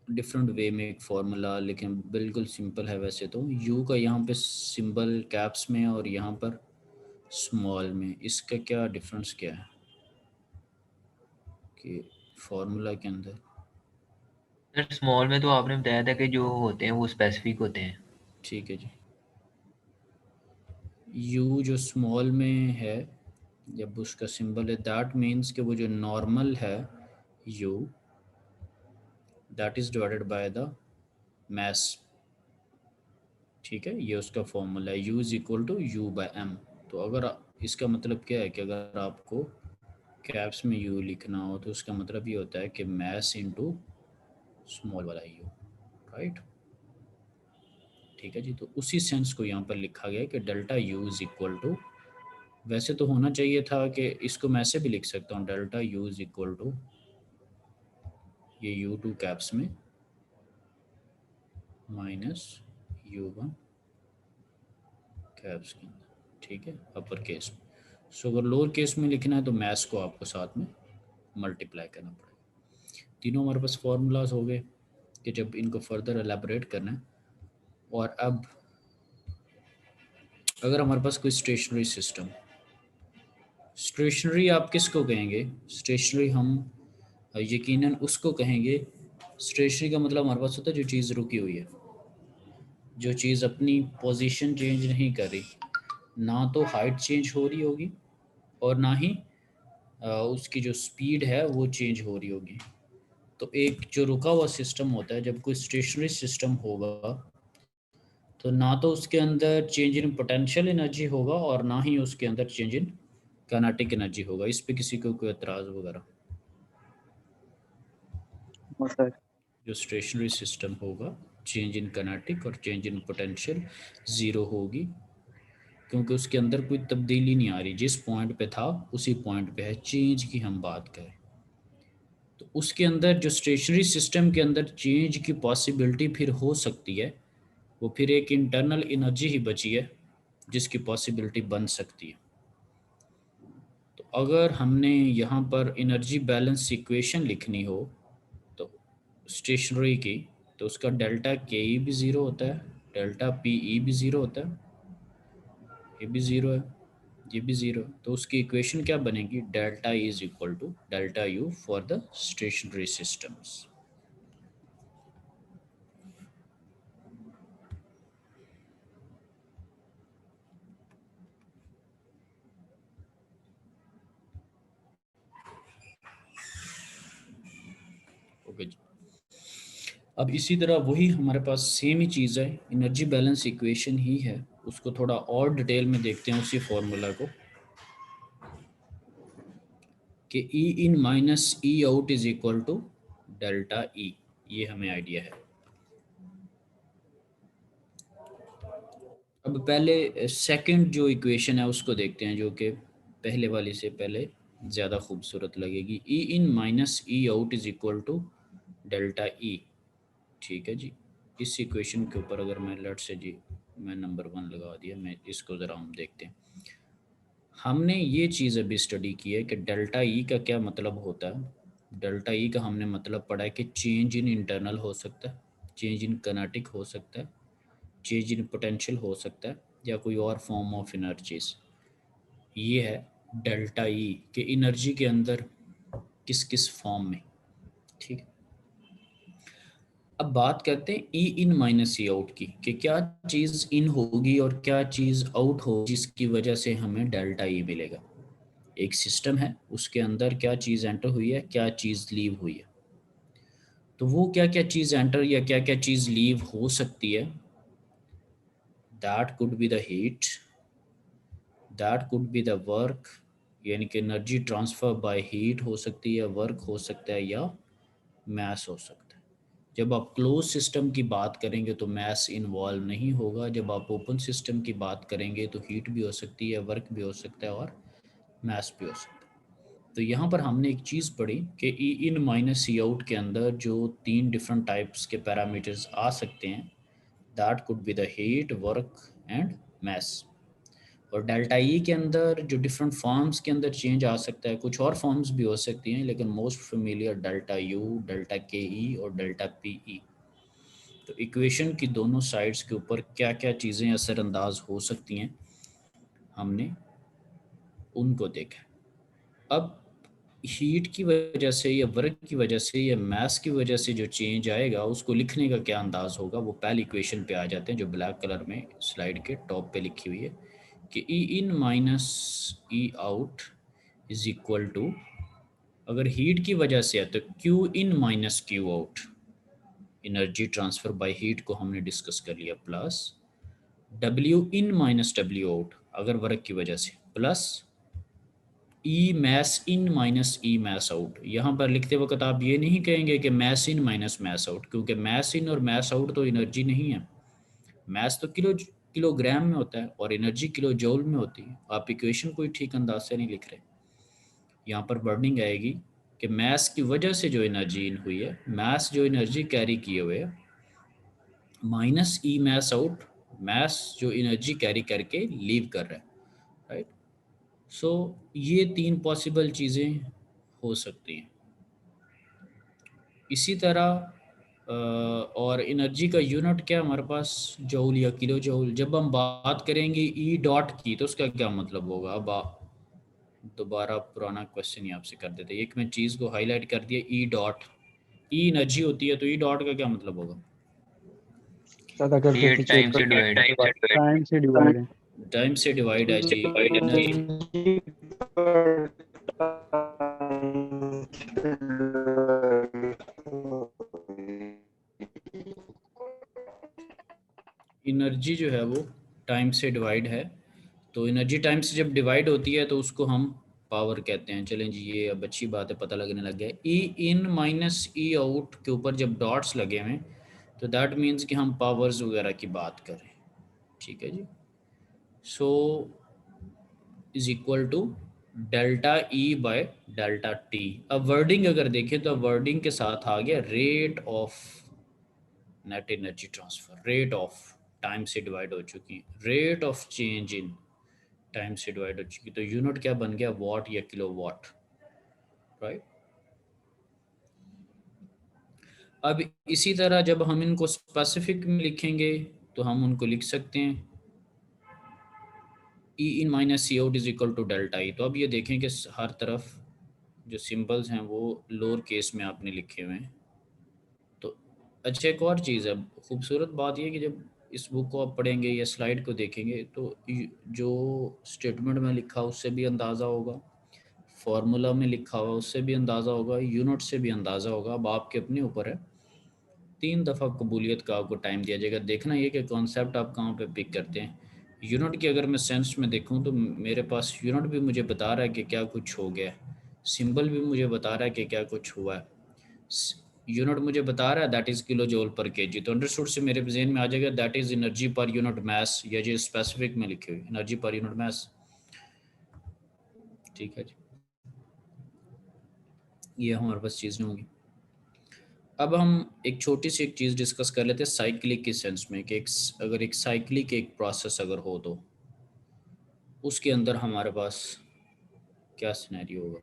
डिफरेंट वे में एक फार्मूला, लेकिन बिल्कुल सिंपल है वैसे तो। यू का यहाँ पे सिंबल कैप्स में और यहाँ पर स्मॉल में, इसका क्या डिफरेंस क्या है कि फार्मूला के अंदर? सर स्मॉल में तो आपने बताया था कि जो होते हैं वो स्पेसिफिक होते हैं। ठीक है जी, यू जो स्मॉल में है जब उसका सिंबल है दैट मीन्स कि वो जो नॉर्मल है U that is divided by the mass, ठीक है, ये उसका फॉर्मूला है, U is equal to U by M. तो अगर इसका मतलब क्या है कि अगर आपको कैप्स में यू लिखना हो तो उसका मतलब ये होता है कि मास इनटू स्मॉल वाला यू, राइट। ठीक है जी, तो उसी सेंस को यहाँ पर लिखा गया है कि delta U is equal to, वैसे तो होना चाहिए था कि इसको मैं ऐसे भी लिख सकता हूँ, delta U is equal to ये U2 कैप्स में माइनस U1 कैप्स के अंदर, ठीक है, अपर केस में। सो अगर लोअर केस में लिखना है तो मैथ्स को आपको साथ में मल्टीप्लाई करना पड़ेगा। तीनों हमारे पास फार्मूलाज हो गए कि जब इनको फर्दर एलैबोरेट करना है। और अब अगर हमारे पास कोई स्टेशनरी सिस्टम, स्टेशनरी आप किसको कहेंगे? स्टेशनरी हम यकीनन उसको कहेंगे स्टेशनरी। का मतलब हमारे पास होता है जो चीज़ रुकी हुई है, जो चीज़ अपनी पोजीशन चेंज नहीं कर रही, ना तो हाइट चेंज हो रही होगी और ना ही उसकी जो स्पीड है वो चेंज हो रही होगी। तो एक जो रुका हुआ सिस्टम होता है, जब कोई स्टेशनरी सिस्टम होगा तो ना तो उसके अंदर चेंज इन पोटेंशियल एनर्जी होगा और ना ही उसके अंदर चेंज इन काइनेटिक एनर्जी होगा। इस पे किसी को कोई एतराज़ वगैरह? सर जो स्टेशनरी सिस्टम होगा, चेंज इन काइनेटिक और चेंज इन पोटेंशियल ज़ीरो होगी, क्योंकि उसके अंदर कोई तब्दीली नहीं आ रही, जिस पॉइंट पे था उसी पॉइंट पे है। चेंज की हम बात करें तो उसके अंदर जो स्टेशनरी सिस्टम के अंदर चेंज की पॉसिबिलिटी फिर हो सकती है, वो फिर एक इंटरनल एनर्जी ही बची है जिसकी पॉसिबिलिटी बन सकती है। तो अगर हमने यहाँ पर एनर्जी बैलेंस इक्वेशन लिखनी हो तो स्टेशनरी की, तो उसका डेल्टा के ई भी ज़ीरो होता है, डेल्टा पी ई भी ज़ीरो होता है, ये भी ज़ीरो है, ये भी ज़ीरो। तो उसकी इक्वेशन क्या बनेगी? Delta E is equal to delta U for the stationary systems. Okay जी। अब इसी तरह वही हमारे पास सेम ही चीज़ है, एनर्जी बैलेंस इक्वेशन ही है, उसको थोड़ा और डिटेल में देखते हैं उसी फॉर्मूला को, कि E in minus E out is equal to delta E. ये हमें आइडिया है। अब पहले सेकंड जो इक्वेशन है उसको देखते हैं, जो कि पहले वाली से पहले ज़्यादा खूबसूरत लगेगी। E in minus E out is equal to delta E. ठीक है जी। इस इक्वेशन के ऊपर अगर मैं लेट से जी मैं नंबर 1 लगा दिया, मैं इसको ज़रा हम देखते हैं। हमने ये चीज़ अभी स्टडी की है कि डेल्टा ई का क्या मतलब होता है। डेल्टा ई का हमने मतलब पढ़ा है कि चेंज इन इंटरनल हो सकता है, चेंज इन काइनेटिक हो सकता है, चेंज इन पोटेंशियल हो सकता है, या कोई और फॉर्म ऑफ एनर्जीज। ये है डेल्टा ई के एनर्जी के अंदर किस किस फॉर्म में। ठीक है, अब बात करते हैं E in minus E out की, कि क्या चीज़ इन होगी और क्या चीज़ आउट हो जिसकी वजह से हमें डेल्टा ई मिलेगा। एक सिस्टम है, उसके अंदर क्या चीज़ एंटर हुई है, क्या चीज़ लीव हुई है। तो वो क्या क्या चीज़ एंटर या क्या क्या चीज़ लीव हो सकती है, that could be the heat, that could be the work, यानी कि एनर्जी ट्रांसफ़र बाय हीट हो सकती है, वर्क हो सकता है, या मैस हो सकता है। जब आप क्लोज सिस्टम की बात करेंगे तो मैस इन्वॉल्व नहीं होगा। जब आप ओपन सिस्टम की बात करेंगे तो हीट भी हो सकती है, वर्क भी हो सकता है और मैस भी हो सकता है। तो यहाँ पर हमने एक चीज़ पढ़ी कि E in minus E out के अंदर जो 3 डिफरेंट टाइप्स के पैरामीटर्स आ सकते हैं, that could be the heat, work and mess. और डेल्टा ई के अंदर जो डिफरेंट फॉर्म्स के अंदर चेंज आ सकता है, कुछ और फॉर्म्स भी हो सकती हैं, लेकिन most familiar delta U, delta के ई और डेल्टा पी ई। तो इक्वेशन की दोनों साइड्स के ऊपर क्या क्या चीज़ें असरअंदाज हो सकती हैं, हमने उनको देखा। अब हीट की वजह से या वर्क की वजह से या मास की वजह से जो चेंज आएगा, उसको लिखने का क्या अंदाज होगा, वो पहली इक्वेशन पे आ जाते हैं जो ब्लैक कलर में स्लाइड के टॉप पे लिखी हुई है, कि E in minus E out is equal to, अगर हीट की वजह से है तो Q in minus Q out, energy transfer by heat को हमने डिस्कस कर लिया, plus W in minus W out अगर वर्क की वजह से, plus E mass in minus E mass out. यहाँ पर लिखते वक्त आप ये नहीं कहेंगे कि mess in minus mess out, क्योंकि मैस इन और मैस आउट तो एनर्जी नहीं है। मैस तो किलोग्राम में होता है और एनर्जी किलो जूल में होती है। आप इक्वेशन कोई ठीक अंदाज से नहीं लिख रहे। यहाँ पर वर्डिंग आएगी कि मैस की वजह से जो एनर्जी इन हुई है, मैस जो एनर्जी कैरी किए हुए है, minus E mass out, mess जो एनर्जी कैरी करके लीव कर रहा है, राइट। सो ये 3 पॉसिबल चीज़ें हो सकती हैं। इसी तरह और एनर्जी का यूनिट क्या हमारे पास, जूल या किलो जूल। जब हम बात करेंगे ई डॉट की तो उसका क्या मतलब होगा। अब दोबारा पुराना क्वेश्चन ही आपसे कर देते हैं। एक मैं चीज़ को हाईलाइट कर दिया, ई डॉट, ई एनर्जी होती है तो ई डॉट का क्या मतलब होगा? ज्यादा कर ये देते टाइम से डिवाइड है। टाइम से डिवाइड है। टाइम से डिवाइड है जी एनर्जी। एनर्जी जो है वो टाइम से डिवाइड है, तो एनर्जी टाइम से जब डिवाइड होती है तो उसको हम पावर कहते हैं। चलें जी, ये अब अच्छी बात है, पता लगने लग गया। ई इन माइनस ई आउट के ऊपर जब डॉट्स लगे हुए तो दैट मीन्स कि हम पावर्स वगैरह की बात कर रहे हैं। ठीक है जी। So is equal to delta E by delta T. अब वर्डिंग अगर देखें तो वर्डिंग के साथ आ गया rate of net energy transfer, rate of time से डिवाइड हो चुकी, rate of change in time से डिवाइड हो चुकी, तो यूनिट क्या बन गया, वॉट या किलो वॉट, राइट। अब इसी तरह जब हम इनको स्पेसिफिक में लिखेंगे तो हम उनको लिख सकते हैं E in minus C out is equal to delta E. तो अब ये देखें कि हर तरफ जो सिंबल्स हैं वो लोअर केस में आपने लिखे हुए हैं। तो अच्छा, एक और चीज़ है, खूबसूरत बात यह कि जब इस बुक को आप पढ़ेंगे या स्लाइड को देखेंगे तो जो स्टेटमेंट में लिखा उससे भी अंदाज़ा होगा, फार्मूला में लिखा हुआ उससे भी अंदाज़ा होगा, यूनिट से भी अंदाज़ा होगा। अब आपके अपने ऊपर है। 3 दफ़ा कबूलियत का आपको टाइम दिया जाएगा। देखना ये कि कॉन्सेप्ट आप कहाँ पे पिक करते हैं। यूनिट की अगर मैं सेंस में देखूं तो मेरे पास यूनिट भी मुझे बता रहा है कि क्या कुछ हो गया है, सिंबल भी मुझे बता रहा है कि क्या कुछ हुआ है। यूनिट मुझे बता रहा है दैट इज़ किलो जूल पर केजी, तो अंडरस्टूड से मेरे जहन में आ जाएगा that is energy per unit mass, या जो स्पेसिफिक में लिखे हुए एनर्जी पर यूनिट मास। ठीक है जी, ये हमारे पास चीज़ नहीं होगी। अब हम एक छोटी सी एक चीज़ डिस्कस कर लेते हैं साइक्लिक के सेंस में कि अगर एक साइक्लिक एक प्रोसेस अगर हो तो उसके अंदर हमारे पास क्या सिनेरियो होगा।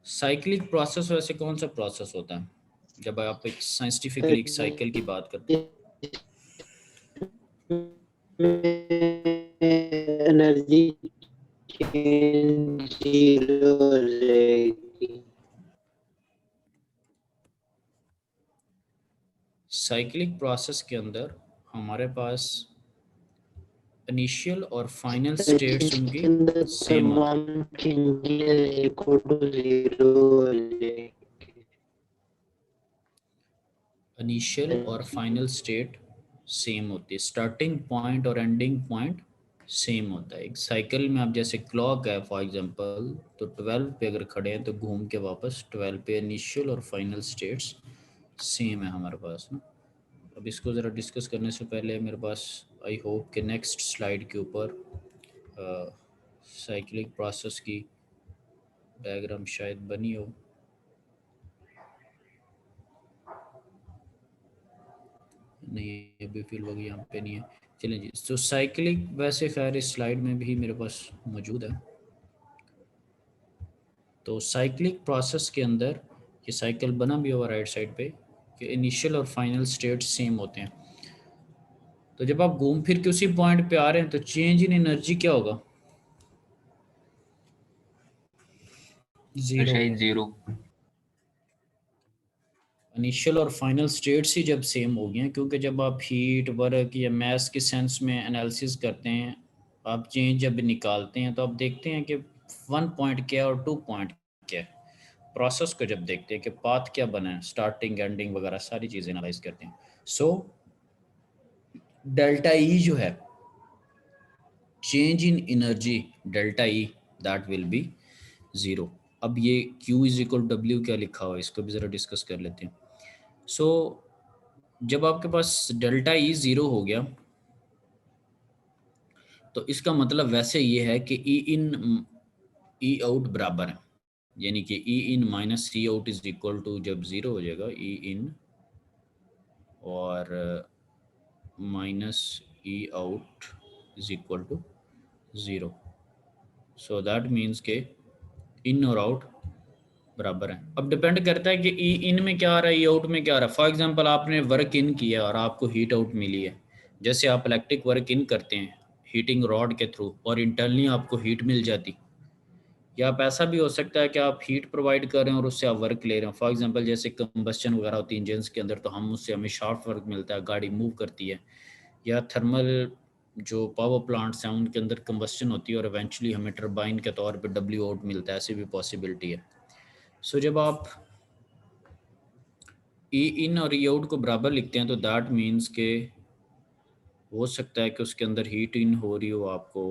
साइक्लिक प्रोसेस वैसे कौन सा प्रोसेस होता है जब आप एक साइंटिफिकली एक साइकिल की बात करते हैं? एनर्जी जीरो हो जाएगी। साइक्लिक प्रोसेस के अंदर हमारे पास इनिशियल और फाइनल स्टेट्स उनकी सेम होती है। इनिशियल और फाइनल स्टेट सेम होती है, स्टार्टिंग पॉइंट और एंडिंग पॉइंट सेम होता है। एक साइकिल में आप जैसे क्लॉक है फॉर एग्जांपल, तो 12 पे अगर खड़े हैं तो घूम के वापस 12 पे इनिशियल और फाइनल स्टेट्स सेम है हमारे पास ना। अब इसको ज़रा डिस्कस करने से पहले मेरे पास आई होप कि नेक्स्ट स्लाइड के ऊपर साइक्लिक प्रोसेस की डायग्राम शायद बनी हो। नहीं, अभी फिलहाल यहाँ पे नहीं है। चलें जी, तो साइक्लिक वैसे खैर इस स्लाइड में भी मेरे पास मौजूद है। तो साइक्लिक प्रोसेस के अंदर ये साइकिल बना भी हुआ राइट साइड पे कि इनिशियल और फाइनल स्टेट सेम होते हैं। तो जब आप घूम फिर के उसी पॉइंट पे आ रहे हैं तो चेंज इन एनर्जी क्या होगा, जीरो। इनिशियल और फाइनल स्टेट्स ही जब सेम हो गए हैं, क्योंकि जब आप हीट वर्क या मैस के सेंस में एनालिसिस करते हैं, आप चेंज जब निकालते हैं तो आप देखते हैं कि 1 पॉइंट क्या है और 2 पॉइंट क्या है। प्रोसेस को जब देखते हैं कि पाथ क्या बना है, स्टार्टिंग एंडिंग वगैरह सारी चीज़ें एनालाइज करते हैं। सो डेल्टा ई जो है, change in energy delta E, that will be zero. अब ये Q इज इक्वल डब्ल्यू क्या लिखा हुआ है, इसको भी ज़रा डिस्कस कर लेते हैं। सो जब आपके पास डेल्टा ई ज़ीरो हो गया तो इसका मतलब वैसे ये है कि ई इन ई आउट बराबर है, यानी कि E in minus C out is equal to, जब ज़ीरो हो जाएगा ई इन और minus E out is equal to zero. So that means के इन और आउट बराबर है। अब डिपेंड करता है कि ई इन में क्या आ रहा है, ई आउट में क्या आ रहा है। फॉर एग्जांपल आपने वर्क इन किया और आपको हीट आउट मिली है। जैसे आप इलेक्ट्रिक वर्क इन करते हैं, हीटिंग रॉड के थ्रू और इंटरनली आपको हीट मिल जाती, या आप ऐसा भी हो सकता है कि आप हीट प्रोवाइड कर रहे हैं और उससे आप वर्क ले रहे हैं। फॉर एग्जांपल जैसे कंबस्चन वगैरह होती है इंजन्स के अंदर, तो हम उससे हमें शार्प वर्क मिलता है, गाड़ी मूव करती है। या थर्मल जो पावर प्लांट्स हैं उनके अंदर कंबस्चन होती है और इवेंचुअली हमें टरबाइन के तौर पे डब्ल्यू आउट मिलता है, ऐसी भी पॉसिबिलिटी है। सो जब आप ई इन और ई आउट को बराबर लिखते हैं तो दैट मीन्स के हो सकता है कि उसके अंदर हीट इन हो रही हो आपको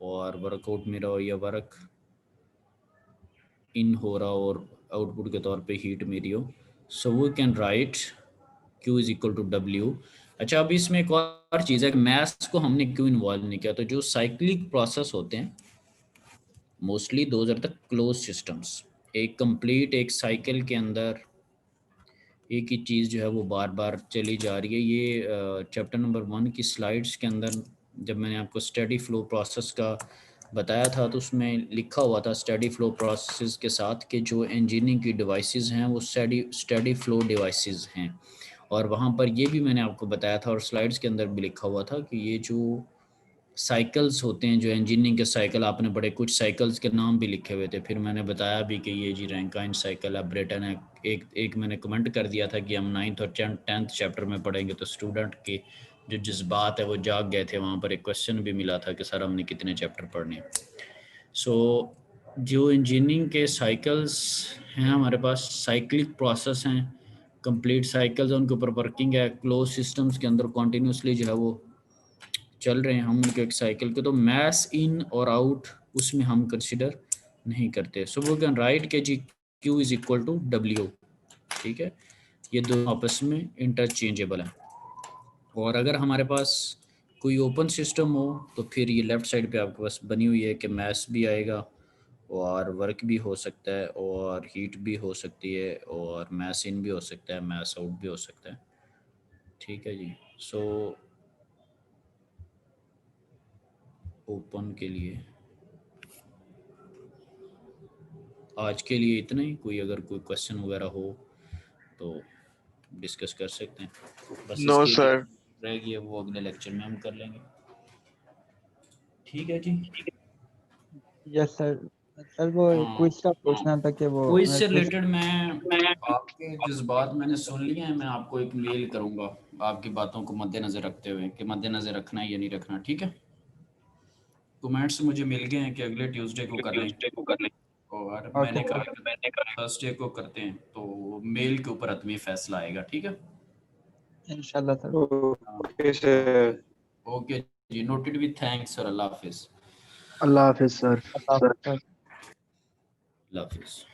और वर्कआउट मिल रहा हो, या वर्क इन हो रहा हो और आउटपुट के तौर पे हीट मिली हो। So we can write Q is equal to W। अच्छा, अब इसमें एक और चीज़ है कि मैथ्स को हमने क्यों इन्वॉल्व नहीं किया। तो जो साइक्लिक प्रोसेस होते हैं mostly those are the close systems. एक कंप्लीट एक साइकिल के अंदर एक ही चीज़ जो है वो बार बार चली जा रही है। ये चैप्टर नंबर 1 की स्लाइड्स के अंदर जब मैंने आपको स्टडी फ्लो प्रोसेस का बताया था तो उसमें लिखा हुआ था स्टडी फ्लो प्रोसेस के साथ कि जो इंजीनियरिंग की डिवाइसेस हैं वो स्टडी फ्लो डिवाइसेस हैं। और वहाँ पर ये भी मैंने आपको बताया था और स्लाइड्स के अंदर भी लिखा हुआ था कि ये जो साइकिल्स होते हैं, जो इंजीनियरिंग के साइकिल, आपने बड़े कुछ साइकिल्स के नाम भी लिखे हुए थे। फिर मैंने बताया भी कि ये जी रैंकाइन साइकिल है, ब्रेटन है। एक मैंने कमेंट कर दिया था कि हम 9th और 10th चैप्टर में पढ़ेंगे, तो स्टूडेंट के जो जज्बात है वो जाग गए थे। वहाँ पर एक क्वेश्चन भी मिला था कि सर हमने कितने चैप्टर पढ़ने हैं। सो जो इंजीनियरिंग के साइकिल्स हैं हमारे पास साइक्लिक प्रोसेस हैं, कंप्लीट साइकिल्स, उनके ऊपर वर्किंग है, क्लोज सिस्टम्स के अंदर कॉन्टीन्यूसली जो है वो चल रहे हैं हम उनके एक साइकिल के। तो मैस इन और आउट उसमें हम कंसिडर नहीं करते। सो वी कैन राइट के जी Q is equal to W। ठीक है, ये दोनों आपस में इंटरचेंजेबल है। और अगर हमारे पास कोई ओपन सिस्टम हो तो फिर ये लेफ्ट साइड पे आपके पास बनी हुई है कि मैस भी आएगा और वर्क भी हो सकता है और हीट भी हो सकती है और मैस इन भी हो सकता है, मैस आउट भी हो सकता है। ठीक है जी। सो ओपन के लिए आज के लिए इतना ही। कोई अगर कोई क्वेश्चन वगैरह हो तो डिस्कस कर सकते हैं। बस नो इसकी सर। रहेगी वो अगले लेक्चर में हम कर लेंगे। ठीक है जी। Yes sir. सर वो क्विज का पूछना था कि वो क्विज मैं से क्विज रिलेटेड मैं आपके जज्बात मैंने सुन लिए हैं, मैं आपको एक मेल करूंगा आपकी बातों को मद्देनजर रखते हुए कि मद्देनजर रखना है या नहीं रखना। ठीक है, कमेंट्स मुझे मिल गए हैं कि अगले ट्यूसडे को कर लें और मैंने ओके कहा थर्सडे को करते हैं, तो मेल के ऊपर हतमी फैसला आएगा। ठीक है, इंशाल्लाह सर। Okay sir. ओके जी, नोटेड विद थैंक्स और अल्लाह हाफिज। अल्लाह हाफिज सर। अल्लाह हाफ़िज़ सर। अल्लाह हाफिज।